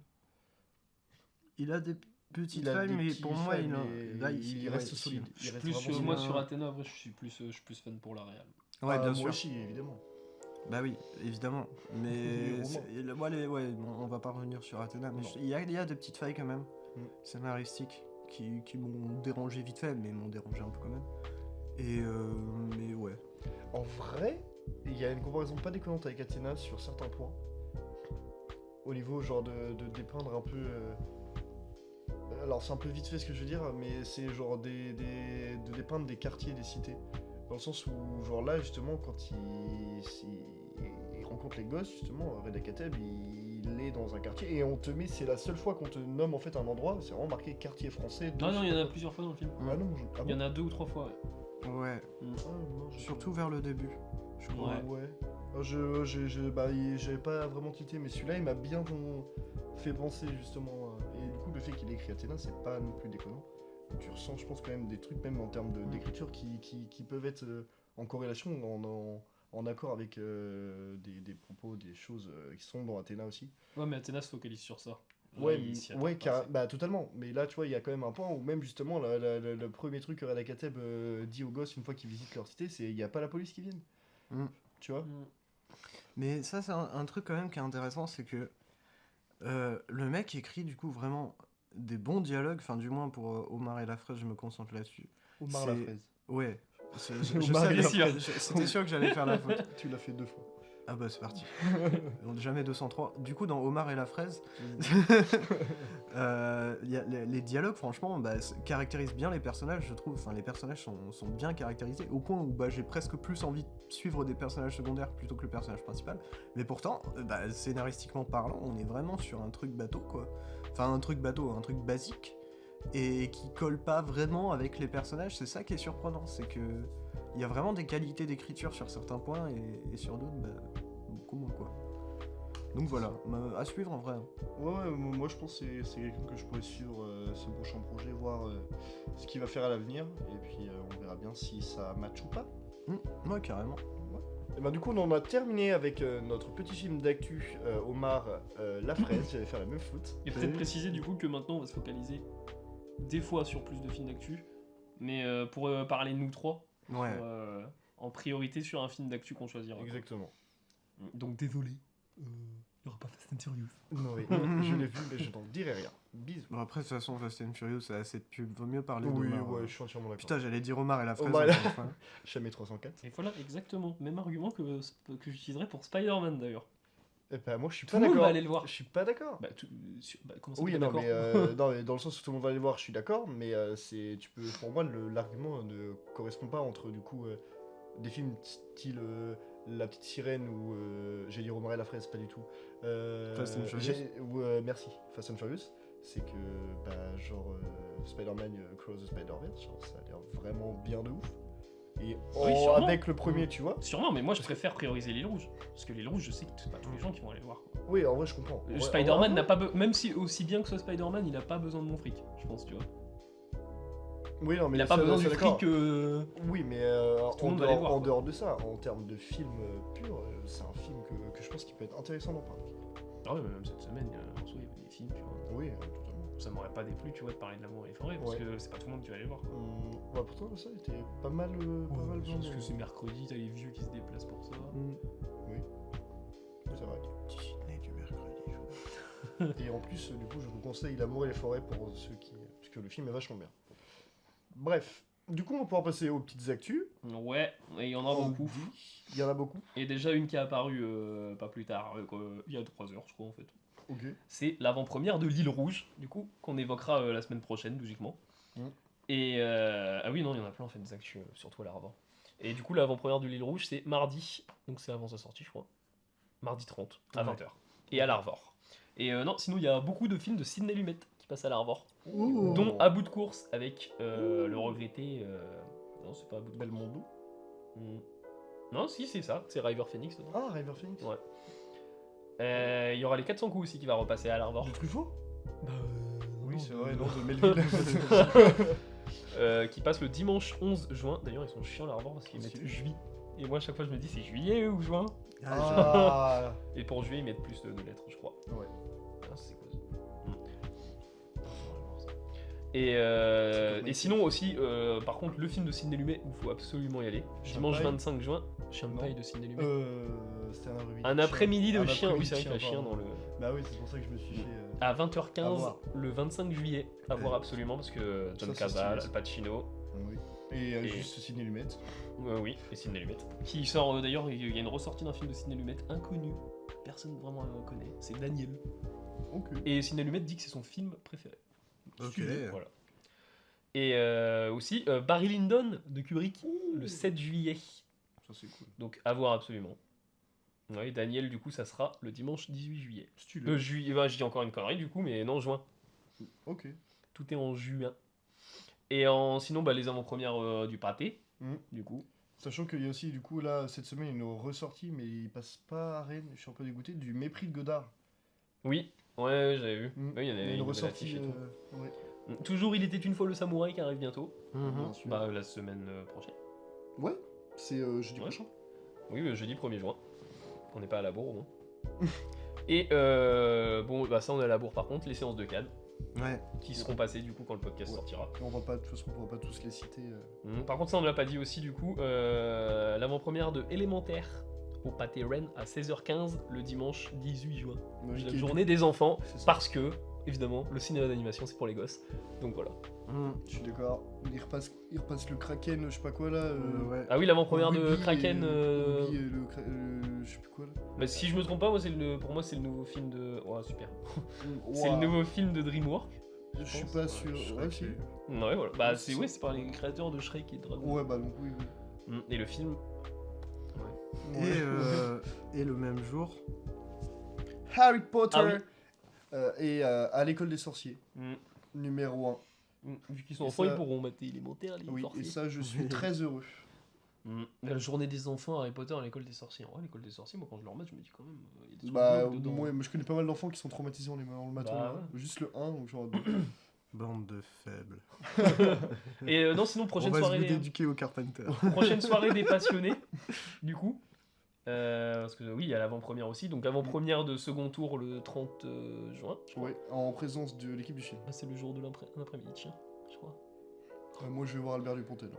Il a des petites Il a failles, des mais petits pour moi, failles, il, mais là, il ouais, reste solide. Je suis reste plus vraiment sur, solide. moi solide. sur Athéna, après, je suis plus fan pour la réal. Ouais, bien Moi sûr. aussi, évidemment. Bah oui, évidemment. Les Mais romans. moi, ouais, bon, on va pas revenir sur Athéna, mais Non. il y a des petites failles quand même, Mm. scénaristiques, qui m'ont dérangé vite fait, mais m'ont dérangé un peu quand même. Et mais ouais. En vrai, il y a une comparaison pas déconnante avec Athéna sur certains points. Au niveau genre de dépeindre un peu. Alors c'est un peu vite fait ce que je veux dire, mais c'est genre de dépeindre des quartiers, des cités. Dans le sens où, genre là, justement, quand il rencontre les gosses, justement, Reda Kateb, il est dans un quartier et on te met, c'est la seule fois qu'on te nomme en fait un endroit, c'est vraiment marqué quartier français. Non, non, il y en a plusieurs fois dans le film. Ah non, Il y en a 2 ou 3 fois. Ouais. Ouais, Ah, non, j'ai- surtout vers le début, je crois. Ouais. Ouais. J'avais pas vraiment tilté, mais celui-là, il m'a bien fait penser justement. Et du coup, le fait qu'il ait écrit Athéna, c'est pas non plus déconnant. Tu ressens, je pense, quand même des trucs, même en termes d'écriture, qui peuvent être en corrélation, en accord avec des propos, des choses qui sont dans Athéna aussi. Ouais, mais Athéna se focalise sur ça. Là, Ouais, il s'y ouais, attarde pas assez. bah totalement. Mais là, tu vois, il y a quand même un point où même justement, le premier truc que Reda Kateb dit aux gosses une fois qu'ils visitent leur cité, c'est il n'y a pas la police qui vient. Mm. Tu vois? Mm. Mais ça, c'est un truc quand même qui est intéressant, c'est que le mec écrit du coup vraiment des bons dialogues, enfin du moins pour Omar et la fraise, je me concentre là-dessus. Omar la C'est- fraise. Ouais, Omar et la savais, c'était sûr que j'allais faire la faute. Tu l'as fait 2 fois. Ah bah c'est parti. Jamais 203. Du coup dans Omar et la fraise, y a les dialogues franchement caractérisent bien les personnages, je trouve. Enfin les personnages sont bien caractérisés au point où j'ai presque plus envie de suivre des personnages secondaires plutôt que le personnage principal. Mais pourtant, scénaristiquement parlant, on est vraiment sur un truc bateau quoi. Enfin un truc bateau, un truc basique et qui colle pas vraiment avec les personnages. C'est ça qui est surprenant, c'est que il y a vraiment des qualités d'écriture sur certains points et sur d'autres beaucoup moins quoi. Donc voilà, à suivre en vrai. Ouais, moi je pense que c'est quelqu'un que je pourrais suivre ce prochain projet, voir ce qu'il va faire à l'avenir, et puis on verra bien si ça match ou pas. Ouais carrément. Et ben du coup on en a terminé avec notre petit film d'actu Omar la fraise, j'allais faire la même faute. Et peut-être préciser du coup que maintenant on va se focaliser des fois sur plus de films d'actu, mais pour parler de nous trois, Ouais. en priorité sur un film d'actu qu'on choisira. Exactement. Donc désolé, il n'y aura pas Fast and Furious. Oui, je l'ai vu mais je n'en dirai rien. Bisous. Bon après de toute façon Fast and Furious c'est assez de pub, vaut mieux parler Oui, d'Omar. ouais, je suis entièrement d'accord. Putain j'allais dire Omar et la fraise. Omar et la- encore une fois. Jamais 304. Et voilà, exactement, même argument que j'utiliserai pour Spider-Man d'ailleurs. Et ben moi je suis Tout pas le monde d'accord. va aller le voir. Je suis pas d'accord. Comment ça Oui, t'es non, d'accord mais non, mais dans le sens où tout le monde va aller voir, je suis d'accord, mais pour moi, l'argument ne correspond pas entre du coup des films style La Petite Sirène ou j'ai dit Omar et la fraise, pas du tout. Fast and Furious. Merci, Fast and Furious. C'est que genre Spider-Man Cross the Spider-Verse, genre, ça a l'air vraiment bien de ouf. Et sûrement. avec le premier, tu vois. Sûrement, mais moi je préfère prioriser l'île rouge. Parce que l'île rouge, je sais que c'est pas tous les gens qui vont aller le voir. quoi. Oui, en vrai, je comprends. En vrai, Spider-Man en n'a vrai, pas même si aussi bien que soit Spider-Man, il a pas besoin de mon fric, je pense, tu vois. Oui, non, mais Il a pas ça, besoin ça, du d'accord. fric. Oui, mais Tout le monde va aller voir, en quoi. dehors de ça, en termes de film pur, c'est un film que je pense qu'il peut être intéressant d'en parler. Ah ouais, mais même cette semaine, en soi, il y avait des films, tu vois. Oui, totalement. Ça m'aurait pas déplu, tu vois, de parler de l'amour et les forêts, parce Ouais. que c'est pas tout le monde qui va aller voir. Quoi. Ouais, pourtant, ça était pas mal. Pas mal je pense blindé. que c'est mercredi, t'as les vieux qui se déplacent pour ça. Oui, c'est vrai. Petit Sydney du mercredi. Et en plus, du coup, je vous conseille L'amour et les forêts pour ceux qui. Parce que le film est vachement bien. Bref, du coup, on va pouvoir passer aux petites actus. Ouais, et il y en a On beaucoup. dit. Il y en a beaucoup. Et déjà une qui est apparue pas plus tard, il y a 3 heures, je crois, en fait. Ok. C'est l'avant-première de L'Île Rouge, du coup, qu'on évoquera la semaine prochaine, logiquement. Mm. Et ah oui, non, il y en a plein, en fait, des actus, surtout à l'avant. Et du coup, l'avant-première de L'Île Rouge, c'est mardi, donc c'est avant sa sortie, je crois. Mardi 30, à Ouais. 20h. Et à l'Arvor. Et non, sinon, il y a beaucoup de films de Sidney Lumet qui passent à l'Arvor. Ouh. Dont À bout de course, avec le regretté... Non, c'est pas À bout de course. Belmondo. Mm. Non, si, c'est ça, c'est River Phoenix dedans. Ah, River Phoenix. Ouais. Il y aura les 400 coups aussi qui va repasser à l'Arvor. De Truffaut. Bah, Oui, non, c'est de- vrai, non, de Melville. Qui passe le dimanche 11 juin. D'ailleurs, ils sont chiants l'Arvor parce qu'ils Trop mettent stylé. juillet. Et moi, à chaque fois, je me dis c'est juillet ou juin. Ah. Et pour juillet, ils mettent plus de lettres, je crois. Ouais. Ah, c'est quoi ça C'est comme Et sinon aussi, par contre, le film de Sidney Lumet où il faut absolument y aller. Dimanche Champagne. 25 juin, Chien de Non. paille de Sidney Lumet. C'était un après-midi. Un après-midi de Un chien, oui, après-midi c'est vrai de qu'il y a chien pardon. dans le. Bah oui, c'est pour ça que je me suis fait. À À 20h15, voir. le 25 juillet, à voir Ouais. absolument parce que John Ça, c'est Cazale, stylé. Al Pacino, Oui. Et, Et- juste Sidney Lumet. oui, et Sidney Lumet. Qui sort d'ailleurs, il y a une ressortie d'un film de Sidney Lumet inconnu, personne vraiment ne connaît, c'est Daniel. Ok. Et Sidney Lumet dit que c'est son film préféré. Ok. Voilà. Et aussi Barry Lyndon de Kubrick, le 7 juillet. Ça, c'est cool. Donc à voir absolument. Oui, Daniel, du coup, ça sera le dimanche 18 juillet. Stylé. Juillet, bah, je dis encore une connerie du coup, mais non, juin. Ok. Tout est en juin. Et sinon, bah, les avant-premières du pâté, Mhm. du coup. Sachant qu'il y a aussi, du coup, là, cette semaine, une ressortie, mais il passe pas à Rennes, je suis un peu dégoûté, du Mépris de Godard. Oui, ouais, j'avais vu. Mhm. Oui, il y en Il y a avait une nouvelle ressortie. affiche et tout. Ouais. Toujours, Il était une fois le samouraï qui arrive bientôt. Bien sûr. Bah, la semaine prochaine. Ouais, c'est jeudi Ouais. prochain. Oui, le jeudi 1er juin. On n'est pas à la bourre au moins. Et bon, bah ça on est à la bourre par contre, les séances de CAD Ouais. qui seront passées du coup quand le podcast Ouais. sortira. On va pas, de toute façon, on va pas tous les citer. Par contre, ça on ne l'a pas dit aussi du coup, l'avant-première de Élémentaire au Pâté Rennes à 16h15 le dimanche 18 juin. Moi, La qui est- journée des enfants, C'est ça. parce que, évidemment, le cinéma d'animation c'est pour les gosses. Donc voilà. Je suis d'accord. Il repasse le Kraken, je sais pas quoi là. Ouais. Ah oui, l'avant-première de Ruby et- Kraken. Ruby et je sais plus quoi là. Bah, si je me trompe pas, moi, pour moi c'est le nouveau film de. Oh super. C'est le Ouah. nouveau film de DreamWorks. Je suis pas sûr. Ouais, si. Ouais, voilà. Bah, Ouais, c'est par les créateurs de Shrek et de Dragon. Ouais, bah donc oui. oui. Et le film. Et le même jour, Harry Potter Ah oui. et à l'école des sorciers, Mm. numéro 1. Vu qu'ils sont Et enfants, ça- ils pourront mater élémentaire, les Oui, sorciers. et ça, je suis très heureux. La journée des enfants, Harry Potter à l'école des sorciers. Ouais, l'école des sorciers, moi quand je le remets, je me dis quand même, il y a des trucs Bah, glauques dedans. moi, je connais pas mal d'enfants qui sont traumatisés en le matant. Bah, là. Juste le 1, donc genre. bande de faibles. Et non, sinon, On prochaine va se soirée, goûter éduquer au Carpenter. prochaine soirée des passionnés, du coup. Parce que oui, il y a l'avant-première aussi. Donc avant-première de second tour le 30 juin. Je crois. Ouais, en présence de l'équipe du film. Ah, c'est le jour de l'après-midi, tiens, je crois. Moi, je vais voir Albert Dupontel.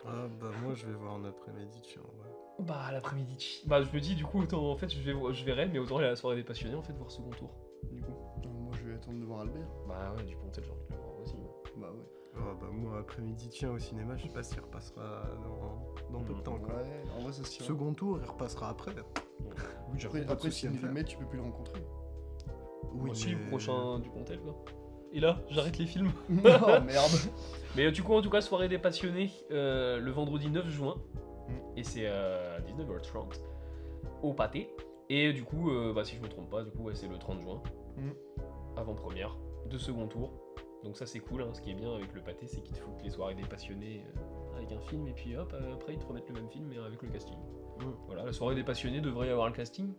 Ah bah moi je vais voir un après-midi, tiens. Ouais. Bah l'après-midi. Bah je me dis du coup autant en fait je verrai mais autant aller à la soirée des passionnés en fait voir second tour du coup. Moi, je vais attendre de voir Albert. Bah ouais du Pontel j'ai envie de le voir aussi. Bah ouais. Ah bah moi après-midi, tiens, au cinéma, je sais pas s'il repassera dans peu de temps. Quoi. Ouais, en vrai, ça se tient. Second tour, il repassera après. Oui, j'aurais pas de après souci si à me il le faire. met, tu peux plus le rencontrer. Moi aussi mais- le prochain du Pontel quoi. Et là j'arrête les films. oh merde. Mais du coup en tout cas soirée des passionnés le vendredi 9 juin Mm. et c'est à 19h30 au Pâté. Et du coup bah si je me trompe pas du coup ouais, c'est le 30 juin. Mm. Avant-première de second tour. Donc ça c'est cool, hein. Ce qui est bien avec le Pâté c'est qu'ils te foutent les soirées des passionnés avec un film et puis hop après ils te remettent le même film mais avec le casting. Voilà, la soirée des passionnés devrait y avoir le casting.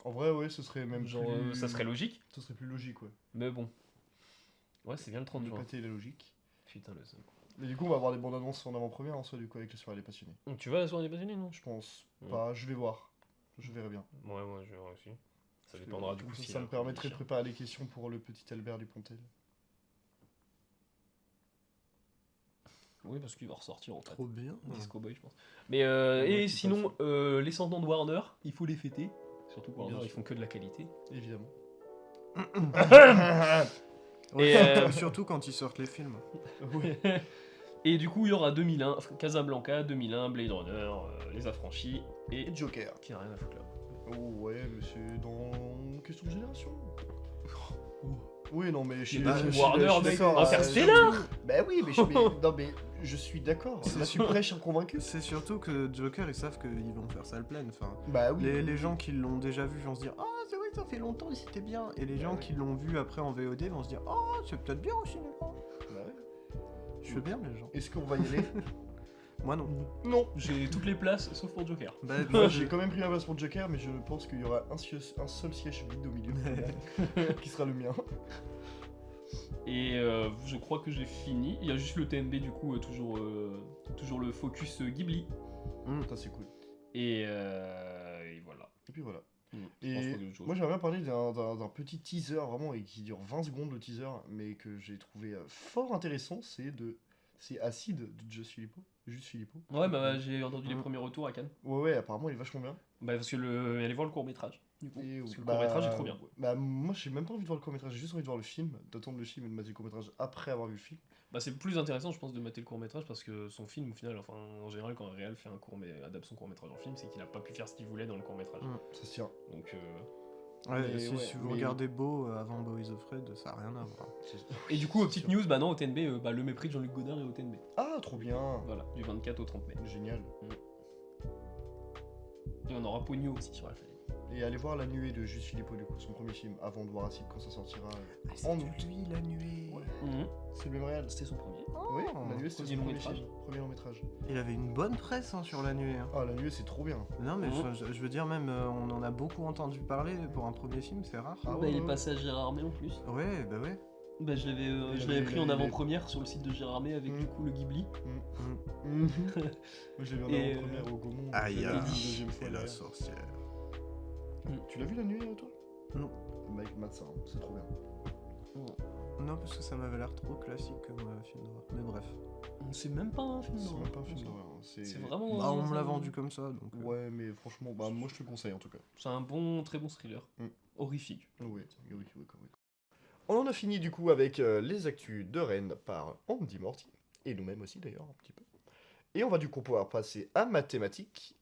En vrai, ouais, ce serait même Genre plus... ça serait logique. Ce serait plus logique, ouais. Mais bon. Ouais c'est bien le 30 Le juin. pâté est la logique. Putain le seum. Et du coup, on va avoir des bandes annonces en avant-première en soi, du coup, avec les soirées des passionnés. Donc tu vas à la soirée des passionnés non? Je pense Ouais. pas, je vais voir. Je verrai bien. Ouais moi je verrai aussi. Ça dépendra du coup ça, si ça me permettrait de préparer les questions pour le petit Albert Dupontel. Oui, parce qu'il va ressortir en fait. Trop bien. Disco Boy, je pense. Mais Ouais, et qui sinon, les 100 ans de Warner, il faut les fêter. Surtout que Warner, Bien ils sûr. font que de la qualité. Évidemment. Ouais, Et, surtout quand ils sortent les films. Oui. Et du coup, il y aura 2001, Casablanca, 2001, Blade Runner, Les Affranchis et Et Joker. qui n'a rien à foutre là. Oh ouais, mais c'est dans question de génération. Oui, non, mais je Il y a suis des je suis- Warner, je suis mec, d'accord. Interstellar. Bah oui, mais non, mais je suis d'accord. Là, tu prêches un convaincu. C'est surtout que Joker, ils savent qu'ils vont faire ça le plein. Enfin, Bah oui. les gens qui l'ont déjà vu vont se dire, ah, c'est vrai, ça fait longtemps et c'était bien. Et les gens qui l'ont vu après en VOD vont se dire, ah, c'est peut-être bien au cinéma. Bah ouais. Je veux bien, les gens. Est-ce qu'on va y aller? Moi, non. Non. J'ai toutes les places sauf pour Joker. Bah, Moi, j'ai quand même pris la place pour Joker, mais je pense qu'il y aura un seul siège vide au milieu, qui sera le mien. Et je crois que j'ai fini. Il y a juste le TNB du coup, toujours le focus Ghibli. Ça, c'est cool. Et voilà. Et puis voilà. Je pense Et pas qu'il y ait d'autre chose. moi, j'aimerais bien parler d'un petit teaser, vraiment, et qui dure 20 secondes le teaser, mais que j'ai trouvé fort intéressant. C'est Acide de Just Filippo. Ouais, bah j'ai entendu les premiers retours à Cannes. Ouais, apparemment, il est vachement bien. Bah parce que allez voir le court métrage. Du coup, Et, parce que le court métrage est trop bien. Bah, moi, j'ai même pas envie de voir le court-métrage, j'ai juste envie de voir le film, d'attendre le film et de mater le court-métrage après avoir vu le film. Bah c'est plus intéressant je pense de mater le court métrage parce que son film au final, enfin en général quand un réal fait adapte son court métrage en film, c'est qu'il a pas pu faire ce qu'il voulait dans le court métrage. Ça se tient. Donc Ouais, Mais si, ouais, si vous mais- regardez Beau avant Boys of Fred, ça a rien à voir. et du coup C'est petite sûr. news, bah non au TNB, bah le mépris de Jean-Luc Godard est au TNB. Ah, trop bien. Voilà, du 24 au 30 mai. Génial. Et on aura Pogno aussi sur la fallait. Et allez voir La Nuée de Juste Filippo, du coup, son premier film, avant de voir Acide quand ça sortira. En août. lui, la nuée. Ouais. C'est le même réel. C'était son premier. Oui, La Nuée, c'était Premier son long premier métrage. film. Premier long métrage. Il avait une bonne presse hein, sur la nuée. hein. Ah, La Nuée, c'est trop bien. Non, mais Mhm. je veux dire, même, on en a beaucoup entendu parler pour un premier film, c'est rare. Ah Bah, ouais, il est ouais. passé à Gérardmer en plus. Ouais, bah ouais. Bah je l'avais Il pris avait- en il avait- avant-première sur le site de Gérardmer avec Mm. du coup le Ghibli. Moi, je l'ai vu en Et, avant-première au Gaumont. Aïe, je l'ai vu aïe, une deuxième fois et la derrière. sorcière. Tu l'as vu La Nuée, toi Non. Mike Matza, c'est trop bien. Non, parce que ça m'avait l'air trop classique comme film d'horreur. Mais bref. C'est même pas un film C'est d'horreur. même pas un film d'horreur. hein, C'est vraiment. Bah, on me l'a vendu comme ça, donc. Ouais, mais franchement, bah, moi, je te le conseille en tout cas. C'est un très bon thriller. Mm. Horrifique. Oui. On en a fini du coup avec les actus de Rennes par Andy Morty, et nous-mêmes aussi d'ailleurs, un petit peu. Et on va du coup pouvoir passer à mathématiques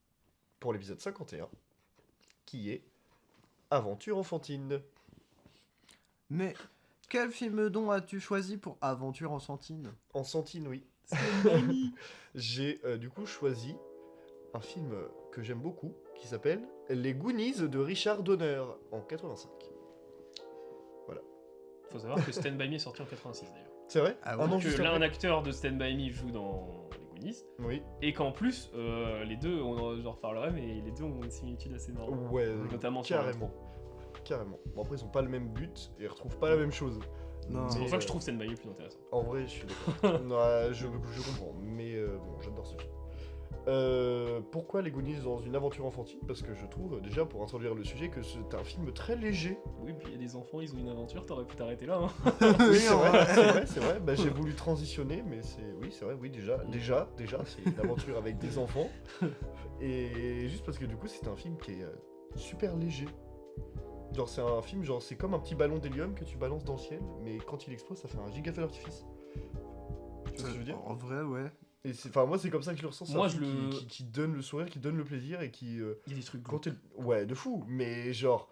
pour l'épisode 51, qui est Aventure enfantine. Mais quel film don as-tu choisi pour Aventure en Santine? En Santine, oui. J'ai du coup choisi un film que j'aime beaucoup, qui s'appelle Les Goonies de Richard Donner, en 85. Faut savoir que Stand By Me est sorti en 86 d'ailleurs. C'est vrai? Ah ouais, Un an Que juste là, un après. acteur de Stand By Me joue dans Les Goonies. Oui. Et qu'en plus, les deux, j'en reparlerai, mais les deux ont une similitude assez marrante. Ouais, Notamment sur carrément. Carrément. Bon, après, ils ont pas le même but et ils retrouvent pas la même chose. Non. C'est Mais, pour ça que je trouve Stand By Me plus intéressant. En vrai, je suis d'accord. Non, je comprends, mais bon, j'adore ce film. Pourquoi les Goonies dans une aventure enfantine? Parce que je trouve, déjà, pour introduire le sujet, que c'est un film très léger. Oui, puis il y a des enfants, ils ont une aventure, t'aurais pu t'arrêter là. Hein. Oui, c'est en vrai, c'est vrai. Bah, j'ai voulu transitionner, mais c'est vrai, oui, déjà, c'est une aventure avec des enfants. Et juste parce que du coup, c'est un film qui est super léger. Genre, c'est un film, genre, c'est comme un petit ballon d'hélium que tu balances dans le ciel, mais quand il explose, ça fait un giga feu d'artifice. Tu vois ce que je veux dire? En vrai, ouais. Et enfin, moi, c'est comme ça que je le ressens. C'est Moi, un je film le- qui donne le sourire, qui donne le plaisir et qui. Il y a des trucs Quand glauques. ouais, de fou. Mais genre,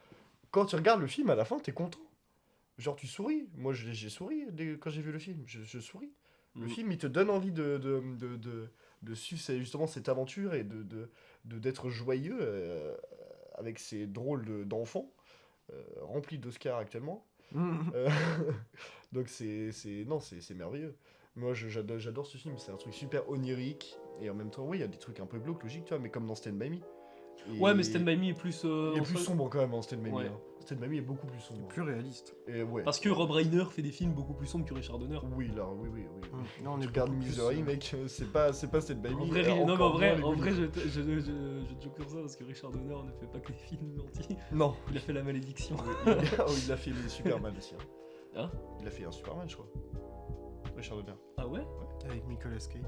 quand tu regardes le film à la fin, t'es content. Genre, tu souris. Moi, j'ai souri quand j'ai vu le film. Je souris. Le Mm. film, il te donne envie de suivre justement cette aventure et d'être joyeux avec ces drôles d'enfants remplis d'Oscars actuellement. Euh, donc non, c'est merveilleux. Moi, j'adore ce film. C'est un truc super onirique et en même temps, oui, il y a des trucs un peu glauques, logiques, tu vois, mais comme dans Stand By Me. Et Ouais, mais Stand By Me est plus. il est plus sombre quand même, hein, Stand By Me. Ouais. hein. Stand By Me est beaucoup plus sombre. Plus réaliste. Et ouais. Parce que Rob Reiner fait des films beaucoup plus sombres que Richard Donner. Oui, là, oui. Non, on est Tu regardes beaucoup plus, Misery, mec, c'est pas Stand By Me. En vrai, et non, mais encore en vrai, moins les Goonies. je joke comme ça parce que Richard Donner ne fait pas que des films gentils. Non. Il a fait La Malédiction. Il a fait les Superman aussi. Hein Il a fait un Superman, je crois. Richard Donner. Ah ouais? Avec Nicolas Cage.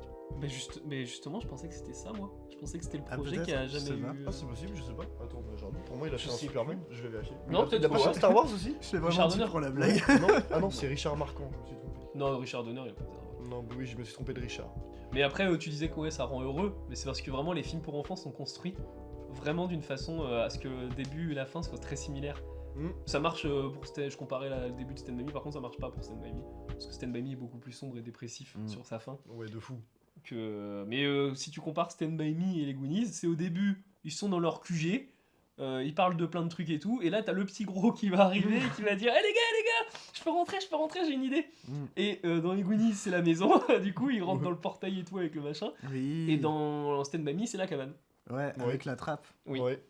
Mais justement, je pensais que c'était ça, moi. Je pensais que c'était le Ah, projet peut-être, qui a je sais jamais pas. eu. Ah, c'est possible, je sais pas. Attends, genre, pour moi, il a Je fait un sais Superman, je vais vérifier. Non, Il a peut-être pas pas. fait Star Wars aussi Je l'ai Richard vraiment dit Donner. pour la blague. Non. Ah non, c'est Richard Marquand, je me suis trompé. Non, Richard Donner, il a pas fait ça. Non, bah oui, je me suis trompé de Richard. Mais après, tu disais que ouais, ça rend heureux, mais c'est parce que vraiment les films pour enfants sont construits vraiment d'une façon à ce que le début et la fin soient très similaires. Ça marche pour je comparais le début de Stand By Me, par contre ça marche pas pour Stand By Me, parce que Stand By Me est beaucoup plus sombre et dépressif sur sa fin. Ouais, de fou. Mais si tu compares Stand By Me et les Goonies, c'est au début, ils sont dans leur QG, ils parlent de plein de trucs et tout, et là t'as le petit gros qui va arriver et qui va dire hey, les gars, je peux rentrer, j'ai une idée. Et dans les Goonies c'est la maison, du coup ils rentrent dans le portail et tout avec le machin, Oui. et dans Stand By Me c'est la cabane. Ouais, avec la trappe. Oui. Ouais.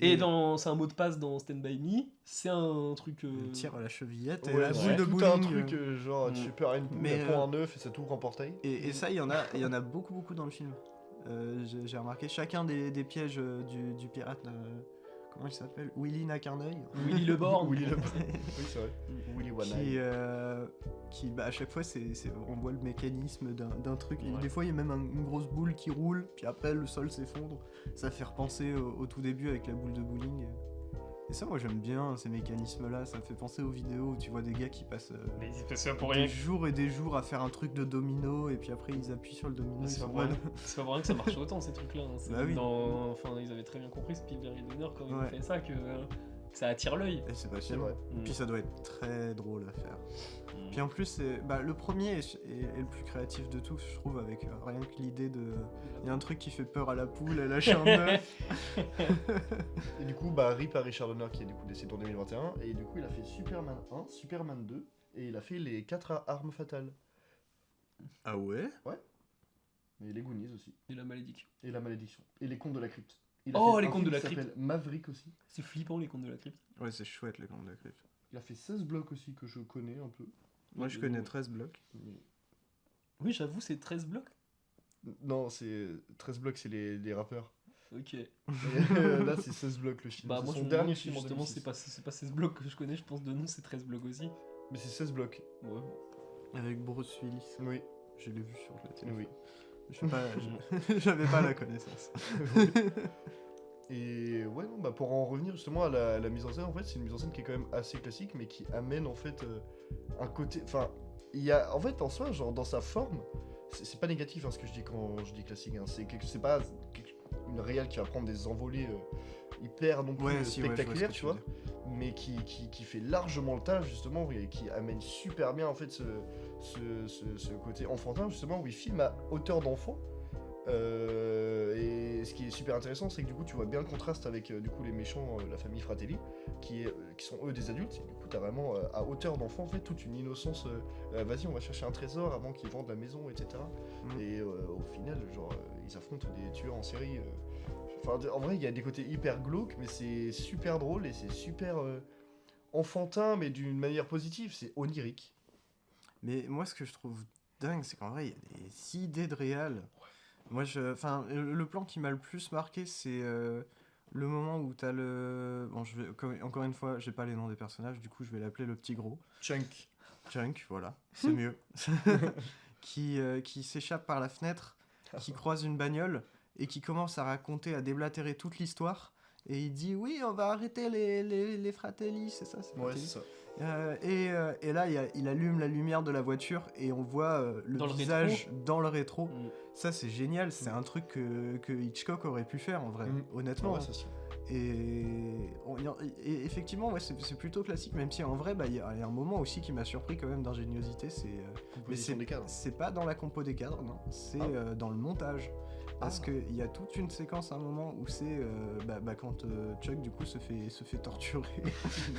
Et c'est un mot de passe dans Stand By Me, c'est un truc. Le tir à la chevillette et Ouais, la c'est boule de tout bowling. un truc, genre, tu fais peur à une poule, Mais, elle prend un œuf et ça t'ouvre un portail. Et ça, il y en a beaucoup dans le film. J'ai remarqué chacun des pièges du pirate. Comment il s'appelle? Willy Nacarneuil. Willy Le Borgne. Willy Le Oui, c'est vrai. Willy One Eye. Qui à chaque fois, on voit le mécanisme d'un truc. Et Ouais. des fois, il y a même une grosse boule qui roule, puis après, le sol s'effondre. Ça fait repenser au tout début avec la boule de bowling. Et ça, moi, j'aime bien ces mécanismes-là. Ça me fait penser aux vidéos où tu vois des gars qui passent Mais c'est ça pour des rien. jours et des jours à faire un truc de domino, et puis après, ils appuient sur le domino. Ils C'est pas sont pour rien. mode- C'est pas pour rien que ça marche autant ces trucs-là. hein. C'est Bah oui. Enfin, ils avaient très bien compris Spielberg et Donner quand ils ont Ouais. fait ça que ça attire l'œil. Et c'est C'est passionnant. vrai. Et puis ça doit être très drôle à faire. Puis en plus, le premier est le plus créatif de tous, je trouve, avec rien que l'idée de... Il y a un truc qui fait peur à la poule, elle lâche un œuf. Et du coup, RIP à Richard Donner qui est du coup décédé en 2021. Et du coup, il a fait Superman 1, Superman 2. Et il a fait les 4 armes fatales. Ah ouais? Et les Goonies aussi. Et la malédiction. Et la malédiction. Et les contes de la crypte. Il Oh, fait les un contes de film la qui crypte. s'appelle Maverick aussi. C'est flippant les contes de la crypte. Ouais, c'est chouette les contes de crypte. Il a fait 16 blocs aussi que je connais un peu. Moi je connais 13 blocs. Mais- Oui, j'avoue, c'est 13 blocs. Non, c'est 13 blocs, c'est les rappeurs. Ok. Et, là, c'est 16 blocs le film. Bah, C'est moi, son je me dernier demande si film en justement, 2006. c'est pas 16 blocs que je connais, je pense de nom, c'est 13 blocs aussi. Mais c'est 16 blocs. Ouais. Avec Bruce Willis. Oui, Je l'ai vu sur la télé. oui. J'avais pas la connaissance. Et ouais, non, pour en revenir justement à la mise en scène, en fait, c'est une mise en scène qui est quand même assez classique, mais qui amène en fait un côté. Enfin, il y a en fait en soi, genre dans sa forme, c'est pas négatif hein, ce que je dis quand je dis classique. Hein, c'est pas une réal qui va prendre des envolées hyper non plus spectaculaires, tu vois, mais qui fait largement le taf justement et qui amène super bien en fait ce côté enfantin justement où il filme à hauteur d'enfant. Et ce qui est super intéressant, c'est que du coup, tu vois bien le contraste avec du coup les méchants, la famille Fratelli, qui sont eux des adultes. Et du coup, t'as vraiment à hauteur d'enfant en fait toute une innocence. Vas-y, on va chercher un trésor avant qu'ils vendent la maison, etc. Et au final, genre, ils affrontent des tueurs en série. Enfin, en vrai, il y a des côtés hyper glauques, mais c'est super drôle et c'est super enfantin, mais d'une manière positive. C'est onirique. Mais moi, ce que je trouve dingue, c'est qu'en vrai, il y a des idées de réal. Moi, le plan qui m'a le plus marqué, c'est le moment où t'as le... Bon, encore une fois, j'ai pas les noms des personnages, du coup, je vais l'appeler le petit gros. Chunk. Chunk, voilà, c'est mieux. qui s'échappe par la fenêtre, qui croise une bagnole, et qui commence à raconter, à déblatérer toute l'histoire. Et il dit, oui, on va arrêter les Fratelli, c'est ça? Ouais, Fratelli c'est ça. Et là, il allume la lumière de la voiture et on voit Dans le visage dans le rétro. Mm. Ça, c'est génial. C'est un truc que Hitchcock aurait pu faire, en vrai, honnêtement. Ouais, ça se Et effectivement, ouais, c'est plutôt classique, même si en vrai, il y a un moment aussi qui m'a surpris quand même d'ingéniosité. Composition des cadres. C'est pas dans la compo des cadres, non. C'est dans le montage. Parce qu'il y a toute une séquence à un moment où c'est quand Chuck du coup se fait torturer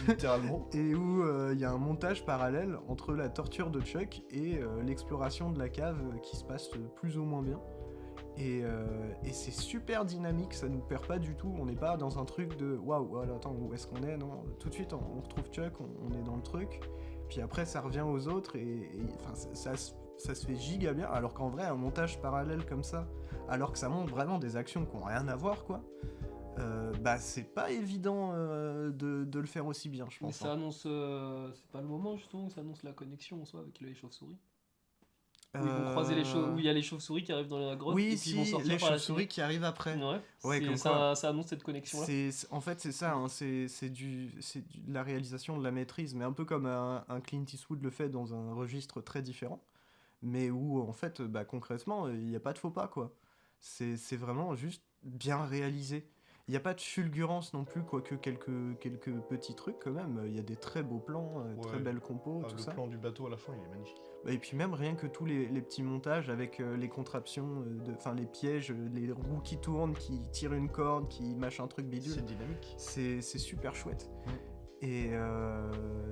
Littéralement. et où il y a un montage parallèle entre la torture de Chuck et l'exploration de la cave qui se passe plus ou moins bien. Et c'est super dynamique, ça nous perd pas du tout. On n'est pas dans un truc de waouh, voilà, attends, où est-ce qu'on est? Non, tout de suite on retrouve Chuck, on est dans le truc. Puis après ça revient aux autres enfin, ça se fait giga bien. Alors qu'en vrai, un montage parallèle comme ça, alors que ça montre vraiment des actions qui n'ont rien à voir, quoi. Bah c'est pas évident de le faire aussi bien, je Mais pense. ça annonce. C'est pas le moment justement où ça annonce la connexion en soi avec les chauves-souris. Où ils vont croiser où il y a les chauves-souris qui arrivent dans la grotte Oui, et puis ils vont si, sortir les par la chauves-souris fenêtre. qui arrivent après. Ouais, Ouais, comme ça, quoi. ça annonce cette connexion-là. En fait, c'est ça, hein, c'est de la réalisation, de la maîtrise, mais un peu comme un Clint Eastwood le fait dans un registre très différent, mais où, en fait, bah, concrètement, il n'y a pas de faux pas, quoi. C'est vraiment juste bien réalisé. Il n'y a pas de fulgurance non plus, quoique quelques petits trucs quand même. Il y a des très beaux plans, très Ouais. belles compos, Ah, tout le ça. plan du bateau à la fin, il est magnifique. Bah, et puis même rien que tous les petits montages avec les contraptions, enfin les pièges, les roues qui tournent, qui tirent une corde, qui mâchent un truc bidule. C'est dynamique. C'est super chouette. Mm. Et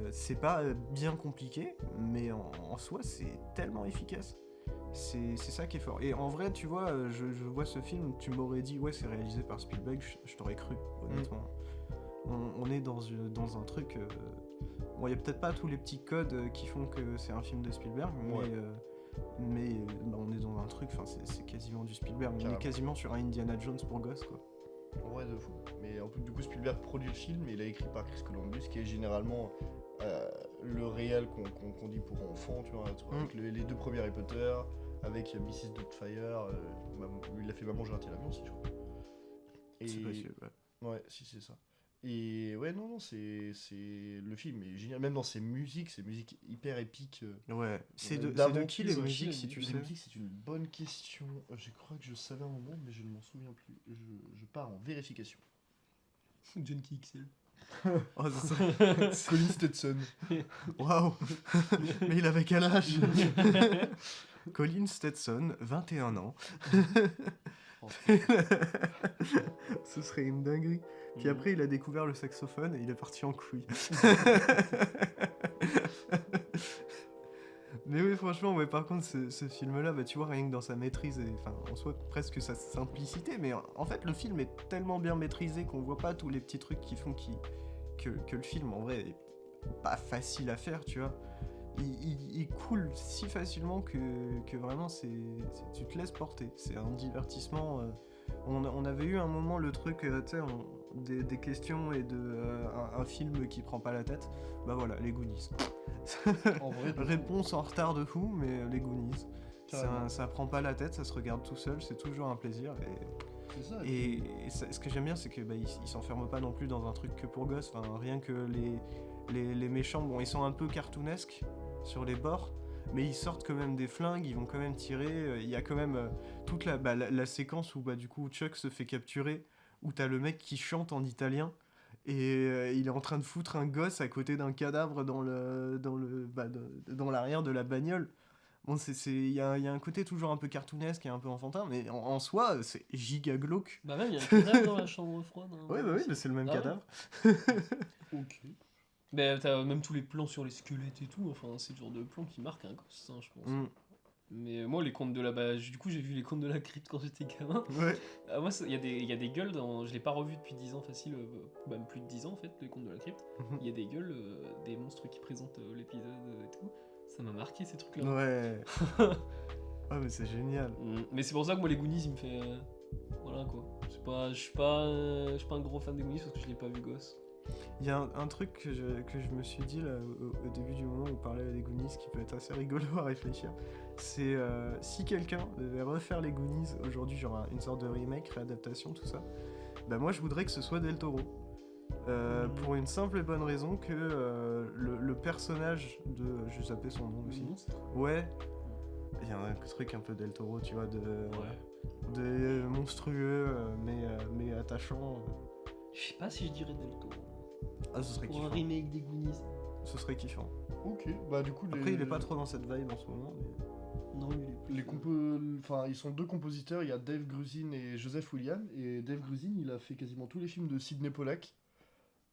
c'est pas bien compliqué, mais en soi, c'est tellement efficace. C'est ça qui est fort. Et en vrai, tu vois, je vois ce film, tu m'aurais dit, ouais, c'est réalisé par Spielberg, je t'aurais cru, honnêtement. On est dans un truc... Bon, il y a peut-être pas tous les petits codes qui font que c'est un film de Spielberg, Ouais. mais bah, on est dans un truc, enfin, c'est quasiment du Spielberg. On Carrément. est quasiment sur un Indiana Jones pour gosses, quoi. Ouais, de fou. Mais en plus, du coup, Spielberg produit le film et il a écrit par Chris Columbus, qui est généralement le réal qu'on dit pour enfants, tu vois, avec les deux premiers Harry Potter, avec Mrs. Doubtfire, il a fait Maman, j'ai raté l'avion aussi, je crois. C'est possible, ouais. Ouais, si, c'est ça. Et ouais, non, c'est le film est génial, même dans ses musiques hyper épiques. Ouais, c'est de qui les musiques, si tu sais? Les musiques, c'est une bonne question. Je crois que je savais un moment, mais je ne m'en souviens plus. Je pars en vérification. John XL. Oh, c'est ça. Colin Stetson. Waouh. Mais il avait quel âge? Colin Stetson, 21 ans. Ce serait une dinguerie. Puis après, il a découvert le saxophone et il est parti en couille. Mais oui, franchement, ouais, par contre, ce film-là, bah, tu vois, rien que dans sa maîtrise, enfin, en soi, presque sa simplicité, mais en fait, le film est tellement bien maîtrisé qu'on voit pas tous les petits trucs qui font que le film, en vrai, est pas facile à faire, tu vois. Il coule si facilement que vraiment, tu te laisses porter. C'est un divertissement. On avait eu un moment le truc, tu sais, des questions et un film qui prend pas la tête. Bah voilà, les Goonies. En vrai, Réponse en retard de fou, mais les Goonies. Carrément. Ça prend pas la tête, ça se regarde tout seul, c'est toujours un plaisir. c'est ça. Et ce que j'aime bien, c'est que bah, il s'enferme pas non plus dans un truc que pour gosses. Enfin, rien que les méchants, bon, ils sont un peu cartoonesques sur les bords, mais ils sortent quand même des flingues, ils vont quand même tirer. Il y a quand même toute la séquence où bah, du coup Chuck se fait capturer, où t'as le mec qui chante en italien. Et il est en train de foutre un gosse à côté d'un cadavre dans l'arrière de la bagnole. Bon, il y a un côté toujours un peu cartoonesque et un peu enfantin, mais en soi, c'est giga glauque. Bah même, il y a un cadavre dans la chambre froide. Hein. Ouais, bah oui, mais c'est le même Ah ouais. cadavre. Ok. Bah t'as même tous les plans sur les squelettes et tout, enfin c'est le genre de plan qui marque un gosse, hein, je pense. Mm. Mais moi, les contes de la... Bah, du coup, j'ai vu les contes de la crypte quand j'étais gamin. Ouais. Ah, moi, il y a des gueules, je l'ai pas revu depuis 10 ans facile, même plus de 10 ans en fait, les contes de la crypte. Mhm. Il y a des gueules, des monstres qui présentent l'épisode et tout. Ça m'a marqué ces trucs-là. Ouais. Ouais, mais c'est génial. Mais c'est pour ça que moi, les Goonies, il me fait... voilà quoi. Je suis pas un gros fan des Goonies parce que je l'ai pas vu gosse. Il y a un truc que je me suis dit là, au début du moment où on parlait des Goonies, qui peut être assez rigolo à réfléchir, c'est si quelqu'un devait refaire les Goonies aujourd'hui, genre une sorte de remake, réadaptation, tout ça, bah moi je voudrais que ce soit Del Toro. Pour une simple et bonne raison que le personnage de... Je vais zapper son nom aussi. Ouais. Il y a un truc un peu Del Toro, tu vois, de monstrueux, mais attachant. Je sais pas si je dirais Del Toro. Ah, ce serait Pour kiffant. un remake des Goonies. Ce serait kiffant. Ok, bah du coup, Après, il est pas trop dans cette vibe en ce moment, mais... Non, il est plus... Enfin, ils sont deux compositeurs, il y a Dave Grusin et Joseph Williams, et Dave Grusin, il a fait quasiment tous les films de Sidney Pollack.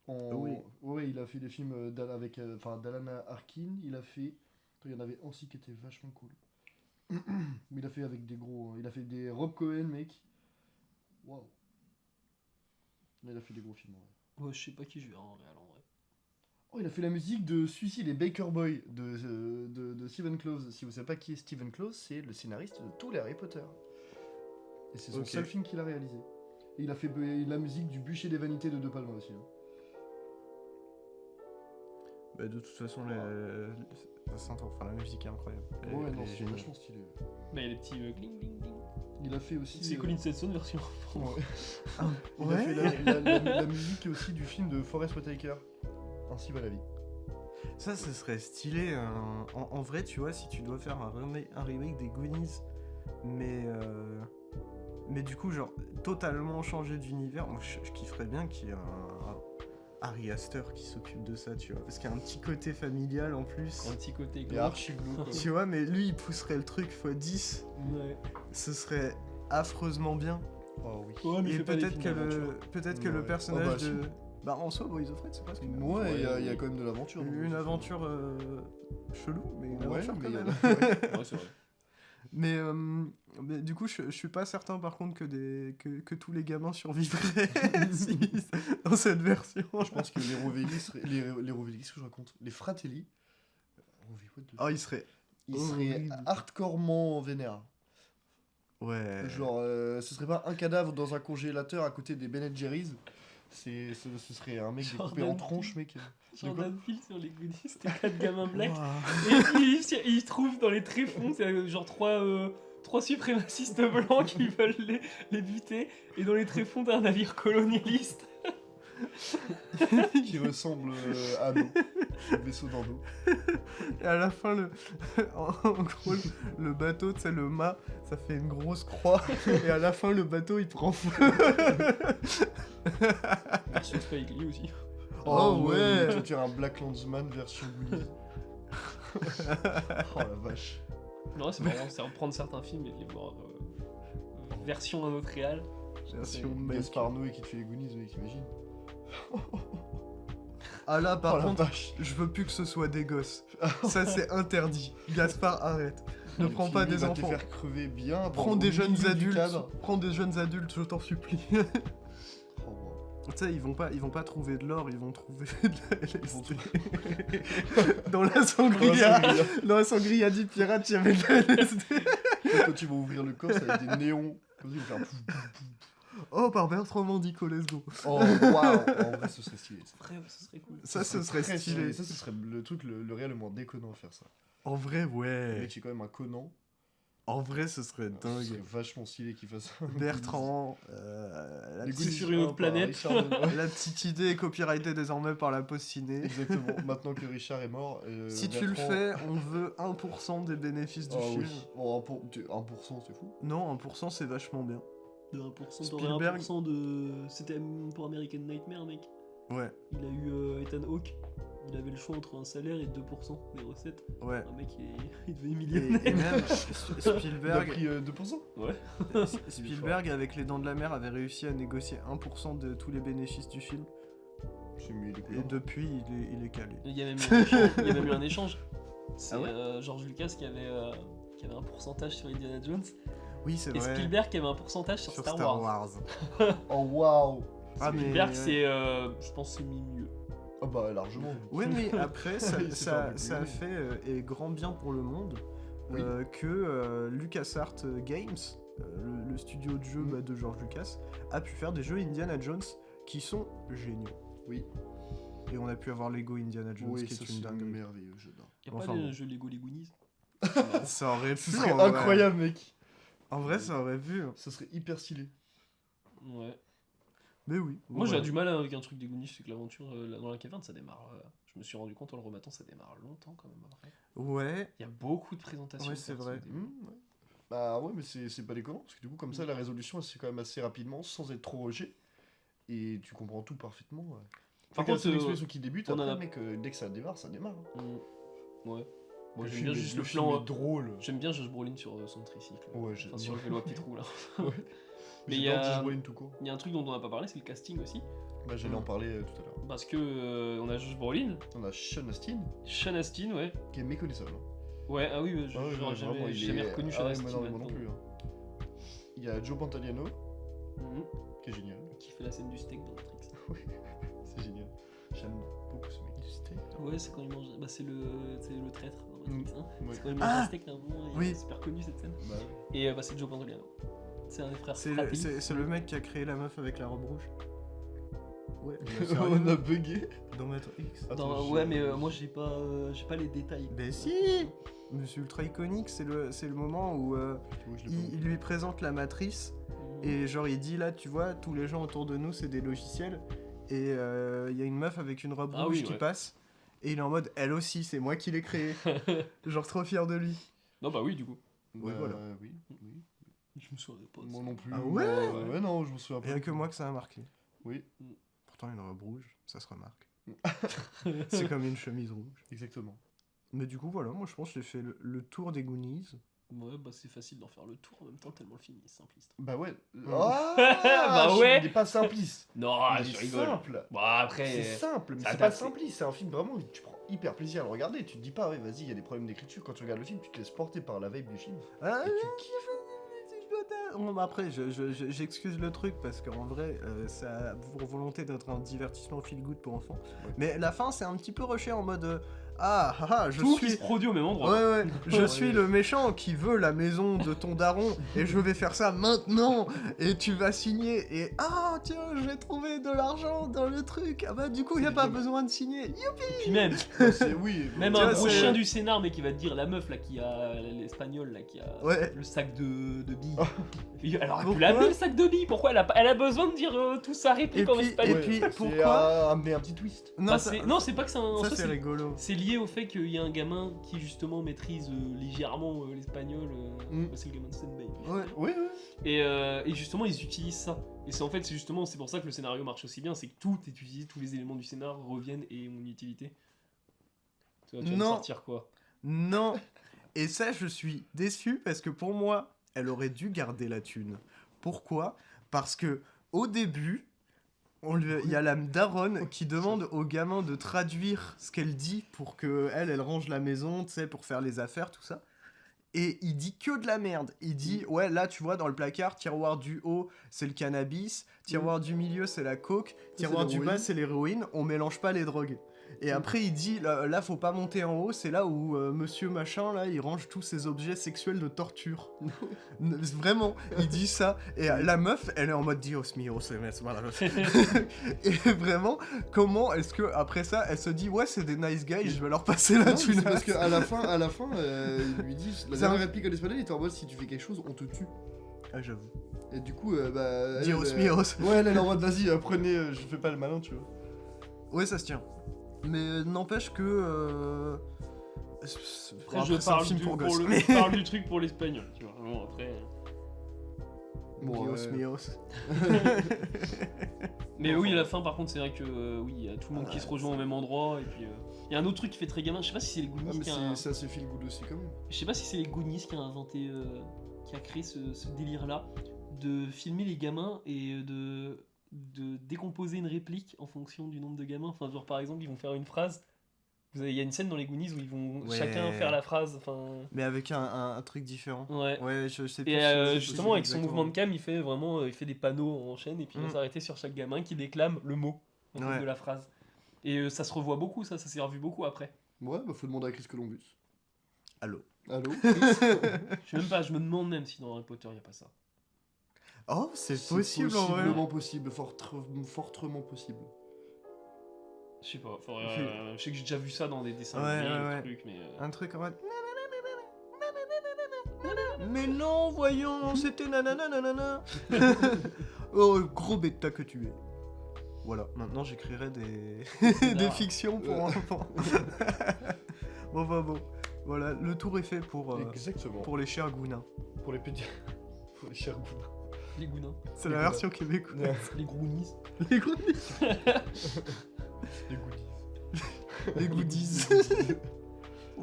Oui. Ouais, il a fait des films avec d'Alan Arkin, il a fait... Il y en avait un aussi qui était vachement cool. Il a fait avec des gros. Il a fait des Rob Cohen, mec. Waouh. Il a fait des gros films, ouais. Ouais, je sais pas qui je verrai en réel en vrai. Oh, il a fait la musique de Suicide et Baker Boy de Stephen Close. Si vous savez pas qui est Stephen Close, c'est le scénariste de tous les Harry Potter. Et c'est son Ok. seul film qu'il a réalisé. Et il a fait la musique du Bûcher des Vanités de De Palma aussi. Hein. Bah, de toute façon, la musique est incroyable. Ouais, Elle non, est c'est géniale. vachement stylé. Bah, il y a les petits gling gling gling. Il a fait aussi. C'est Colin Stetson version. Ouais. Il a Ouais. fait la musique aussi du film de Forest Whitaker. Ainsi va la vie. Ça, ce serait stylé. En vrai, tu vois, si tu dois faire un remake des Goonies, mais du coup, genre, totalement changer d'univers, moi, je kifferais bien qu'il y ait un Harry Astor qui s'occupe de ça, tu vois. Parce qu'il y a un petit côté familial en plus. Un petit côté Il est glauque. archi glauque, quoi. Tu vois, mais lui, il pousserait le truc x10. Ouais. Ce serait affreusement bien. Oh oui. Ouais, mais il Et fait pas des peut-être films que d'aventure. peut-être que Ouais. le personnage Oh, bah, de... Bah, en soi, Boys of Fred, c'est presque une Ouais, il y, Ouais. a quand même de l'aventure. Une aventure chelou, mais une Ouais, aventure mais quand il y a- même. Ouais, c'est vrai. Mais du coup, je suis pas certain par contre que tous les gamins survivraient dans cette version. Je pense que les Rovelli seraient. Les Rovelli, qu'est-ce que je raconte? Les Fratelli. Rovelli, what the Oh, il serait. Ils seraient horrible. hardcorement vénères. Ouais. Genre, ce serait pas un cadavre dans un congélateur à côté des Ben Jerry's. Ce serait un mec Jordan découpé en Peele. tranches, mec. Jordan Peele sur les Goonies, c'était 4 gamins blacks. Ouah. Et il se trouve dans les tréfonds, c'est genre trois suprémacistes blancs qui veulent les buter. Et dans les tréfonds d'un navire colonialiste. Qui ressemble à nous. Le vaisseau d'Ando. Et à la fin, en gros, le bateau, tu sais, le mât, ça fait une grosse croix. Et à la fin, le bateau, il prend feu. Version Spike Lee aussi. Oh, ouais. Tu vas faire un Black Landsman version Goonies. Oh la vache. Non, c'est marrant, c'est reprendre certains films et de les voir version un autre réal. Version mec. Gaspard Noé qui te fait les Goonies, mec, t'imagines? Ah là, Oh par la contre, vache. je veux plus que ce soit des gosses. Ça, c'est interdit. Gaspard, arrête. Ne Le prends film, pas il des va enfants. te faire crever bien. Prends au des milieu jeunes du adultes. cadre. Prends des jeunes adultes, je t'en supplie. Oh, wow. Tu sais, ils vont pas trouver de l'or, ils vont trouver de la Ils vont LSD. Dans la sangria. Dans la sangria du pirate, il y avait de la LSD. Quand tu vas ouvrir le coffre, ça va être des néons. Comme ça, ils vont faire pouf, pouf, pouf. Oh, par Bertrand Mandico, let's go. Oh, waouh. En vrai, ce serait stylé. Ça. Après, ce serait cool. Ça, ce serait très stylé. Ça, ce serait le truc le réel le moins déconnant à faire ça. En vrai, Le ouais. mec, c'est quand même un Conan. En vrai, ce serait Ce serait dingue. vachement stylé qu'il fasse ça. Bertrand, la, Les petite, Goonies sur une autre un par planète. Richard Donner. la petite idée est copyrightée désormais par la Post Ciné. Exactement. Maintenant que Richard est mort. Si tu le Bertrand- fais, on veut 1% des bénéfices du Oh film. oui. Bon, 1%, c'est fou. Non, 1% c'est vachement bien. De 1%, Spielberg. t'aurais 1% de. C'était pour American Nightmare, mec. Ouais, Il a eu Ethan Hawke. Il avait le choix entre un salaire et 2% des recettes. ouais. Un mec, il devenait Et millionnaire. même Il a Spielberg, pris 2%. Ouais. Spielberg, avec Les Dents de la Mer, avait réussi à négocier 1% de tous les bénéfices du film. J'ai mis les Et couleurs. depuis, il est calé. Il y a même eu un échange. Il y a même eu un échange. C'est Ah ouais George Lucas qui avait un pourcentage sur Indiana Jones. Oui, c'est Et vrai. Spielberg qui avait un pourcentage sur Sur Star Wars. Oh waouh. Ah, mais- Spielberg, c'est. Je pense que c'est mieux. Ah bah largement. Ouais, mais après, ça, Il s'est ça, fait ça a engueuler. fait et grand bien pour le monde Oui. que LucasArts Games, le studio de jeu Mm. de George Lucas, a pu faire des jeux Indiana Jones qui sont géniaux. Oui. Et on a pu avoir Lego Indiana Jones Oui, qui ça est une c'est dinguerie. merveilleux, j'adore. Y'a Enfin, pas de bon. jeu Lego les Goonies. Ça aurait pu. Ce serait en vrai. incroyable, mec. En vrai, ça aurait pu. Ça serait hyper stylé. Ouais. Mais oui. Moi j'ai ouais. du mal avec un truc des Goonies, c'est que l'aventure dans la caverne ça démarre. Je me suis rendu compte en le rematant, ça démarre longtemps quand même après. Ouais. Il y a beaucoup de présentations. Ouais, de c'est persos vrai. au début. Ouais. Bah ouais, mais c'est pas déconnant, parce que du coup, comme ça, la résolution, elle se fait quand même assez rapidement, sans être trop rushée. Et tu comprends tout parfaitement. Ouais. Par Quand contre, c'est une explosion qui débute, on en après, a- mec, dès que ça démarre, ça démarre. Hein. Ouais. Moi Le j'aime film bien est- juste le film plan. est drôle. J'aime bien Josh Brolin sur son tricycle. Ouais, Enfin, sur le vélo à petite roue là. Ouais. Mais Mais il il y a- Josh Brolin tout court. Il y a un truc dont on n'a pas parlé, c'est le casting aussi. Bah, j'allais en parler tout à l'heure. Parce que on a Josh Brolin, On a Sean Astin, Sean Astin, ouais. qui est méconnaissable. Hein. Ouais, ah oui, Ah ouais, j'aurais vraiment, jamais, il jamais est- reconnu ah ouais, Sean moi Astin non, moi non là-dedans. plus. Hein. Il y a Joe Pantoliano, Mhm. qui est génial. Qui fait la scène du steak dans Matrix. C'est génial. J'aime beaucoup ce mec. Du steak. Ouais, c'est quand il mange. Bah, c'est le traître dans Matrix. Hein. Ouais. C'est quand il mange Ah un steak, là, vraiment, oui. c'est super connu cette scène. Bah, ouais. Et bah, c'est Joe Pantoliano. C'est un des frères C'est Fratelli. c'est le mec qui a créé la meuf avec la robe rouge. Ouais, On a bugué. dans Matrix. Attends, Ouais, mais moi j'ai pas les détails. Ben si. Monsieur ultra iconique, c'est le moment où Tu vois, je l'ai pas il lui présente la matrice et genre il dit là tu vois tous les gens autour de nous c'est des logiciels et il y a une meuf avec une robe Ah rouge oui, qui ouais. passe et il est en mode elle aussi c'est moi qui l'ai créée. Genre trop fier de lui. Non, bah oui, du coup. Oui, voilà. Oui, oui. Je me souviens pas de Moi ça. non plus. Ah ouais Ouais, non, je me souviens Il pas. y a que moi que ça a marqué. Oui, Pourtant une robe rouge, ça se remarque. C'est comme une chemise rouge. exactement. Mais du coup voilà, moi je pense que j'ai fait le tour des Goonies. Ouais, bah c'est facile d'en faire le tour en même temps, tellement le film est simpliste. Bah ouais. Bah ouais. Il est pas simpliste. Non, il je est rigole. simple. Bon, après. C'est simple, mais ça c'est pas date, c'est- simpliste. C'est un film vraiment, tu prends hyper plaisir à le regarder. Tu te dis pas, ouais, vas-y, il y a des problèmes d'écriture. Quand tu regardes le film, tu te laisses porter par la vibe du film. Ah, Et tu kiffes. Bon, bah après, j'excuse le truc parce qu'en vrai, ça a pour volonté d'être un divertissement feel good pour enfants. Ouais. Mais la fin, c'est un petit peu rushé en mode je Tout qui suis. se produit au même endroit. Ouais, je Ouais. suis le méchant qui veut la maison de ton daron et je vais faire ça maintenant et tu vas signer et tiens, j'ai trouvé de l'argent dans le truc. Ah bah du coup, il y a C'est pas des- besoin de signer. Et puis même, C'est oui. même Tu un vois, gros c'est- chien du scénar, mais qui va te dire la meuf là qui a l'espagnol là qui a Ouais. le sac de billes. Elle aurait pu Pourquoi l'amener le sac de billes. Pourquoi elle a besoin de dire tout sa réplique Et en puis- espagnol? et puis- C'est pourquoi amener un petit twist. Non, Bah, ça, c'est- non, c'est pas que c'est un. en ça soi, c'est rigolo. c'est lié au fait qu'il y a un gamin qui justement maîtrise légèrement l'espagnol. Mm. C'est le gamin de Stand By. Ouais. Oui, oui. Et justement, ils utilisent ça. Et c'est en fait, c'est pour ça que le scénario marche aussi bien, c'est que tout est utilisé, tous les éléments du scénar reviennent et ont une utilité. Tu vas me Non. sortir quoi? Non. Et ça, je suis déçu parce que pour moi, elle aurait dû garder la thune. Pourquoi? Parce que au début, il y a la daronne qui demande au gamin de traduire ce qu'elle dit pour que elle range la maison, tu sais, pour faire les affaires, tout ça. Et il dit que de la merde. Il dit, ouais, là, tu vois, dans le placard, tiroir du haut, c'est le cannabis, tiroir du milieu, c'est la coke, tiroir du l'héroïne. bas, c'est l'héroïne, on mélange pas les drogues. Et après, il dit, là, faut pas monter en haut, c'est là où monsieur machin, là, il range tous ses objets sexuels de torture. Vraiment, il dit ça. Et la meuf, elle est en mode, Dios mío, voilà. Et vraiment, comment est-ce que après ça, elle se dit, ouais, c'est des nice guys, je vais leur passer la Non, mais thune. c'est parce qu'à la fin, il lui dit, la C'est dernière un- réplique en espagnol, il était en mode, si tu fais quelque chose, on te tue. Ah, j'avoue. Et du coup, bah. Dios elle, míos. Ouais, elle est en mode, vas-y, prenez, je fais pas le malin, tu vois. Ouais, ça se tient. Mais n'empêche que. Après, c'est un film pour gosses. Mais... je parle du truc pour l'espagnol, tu vois. Bon, après. Bon, Dios míos. Mais oui, à la fin, par contre, c'est vrai que oui, il y a tout le monde qui se rejoint au même endroit. Et puis, il y a un autre truc qui fait très gamin. Je sais pas si c'est les Ah, Goonies mais qui a. ça se file good aussi, quand même. Je sais pas si c'est les Goonies qui a inventé, qui a créé ce délire-là, de filmer les gamins et de décomposer une réplique en fonction du nombre de gamins. Enfin, genre par exemple, ils vont faire une phrase. Il y a une scène dans les Goonies où ils vont Ouais. chacun faire la phrase. Enfin, Mais avec un truc différent. ouais. Ouais, je sais plus. Et si c'est justement, possible avec son exactement. mouvement de cam, il fait vraiment, il fait des panneaux en chaîne et puis il va s'arrêter sur chaque gamin qui déclame le mot en fait, Ouais. de la phrase. Et ça se revoit beaucoup, ça s'est revu beaucoup après. Ouais, bah faut demander à Chris Columbus. Allô. Allô Je me demande même si dans Harry Potter il n'y a pas ça. Oh, c'est possible en vrai. Possiblement possible, fortement possible. Je sais pas, je sais que j'ai déjà vu ça dans des dessins Ouais, animés, ouais, des ouais. trucs, mais. Un truc en mode. Mais non, voyons, c'était nanana. Oh, gros bêta que tu es. Voilà, maintenant j'écrirai des Non. fictions pour enfants. Bon. Voilà, le tour est fait Exactement. pour les chers gounins. Pour les petits. Pour les chers goûts. Les gounins. C'est Les la gounins. version québécoise. Les Groonies. Les goonies. Les goodies. Les goodies.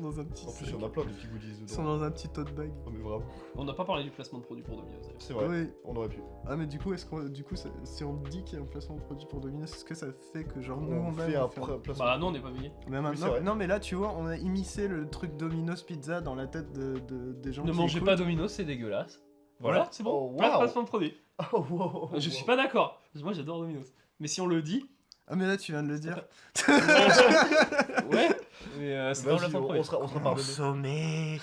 sont dans un petit En plus, sac. il y en a plein de petits goodies Ils sont dedans. dans un petit tote bag. Oh, mais vraiment, On n'a pas parlé du placement de produit pour Domino's. d'ailleurs. c'est vrai, Oui. on aurait pu. Ah mais du coup, si on dit qu'il y a un placement de produit pour Domino's, est-ce que ça fait que genre nous On fait un placement. Bah non, on n'est pas payé. Mais c'est maintenant, vrai. non mais là tu vois, on a immiscé le truc Domino's Pizza dans la tête des gens Ne qui mangez écoutent. pas Domino's, c'est dégueulasse. Voilà, Ouais. c'est bon. Oh, Pas de wow. placement de produit. Oh, wow. Je suis pas d'accord. Moi, j'adore Domino's. Mais si on le dit, Ah mais là tu viens de le dire. ouais. Mais c'est pas un Vas-y, placement de on produit. sera pardonné. Consommé.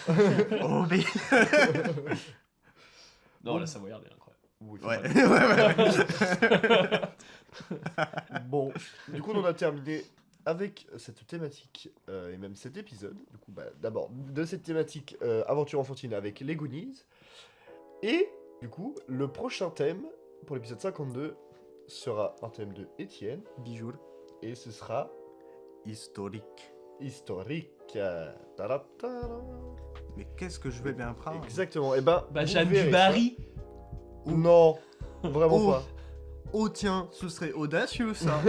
Obé. Non, la Savoyarde est incroyable. Oui, faut Ouais. pas- Ouais. Bon, du coup, on en a terminé avec cette thématique et même cet épisode. Du coup, bah, d'abord, de cette thématique aventure enfantine avec les Goonies. Et du coup, le prochain thème pour l'épisode 52 sera un thème de Étienne. Bijou. Et ce sera Historique. historique. Ta-da-ta-da. Mais qu'est-ce que je vais bien prendre. Exactement. Et ben, Bah, vous Jeanne verrez du ça. Barry. Non, vraiment Oh. pas. Oh tiens, ce serait audacieux ça.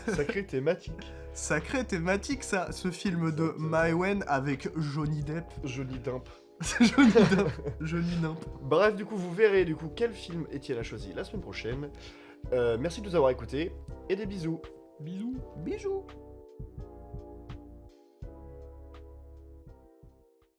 Sacrée thématique. Sacrée thématique ça, ce film de Maïwen avec Johnny Depp. Johnny Dimp. Johnny Depp. Johnny Depp. Bref, du coup, vous verrez du coup quel film Étienne a choisi la semaine prochaine. Merci de nous avoir écoutés et des bisous. Bisous. Bijou.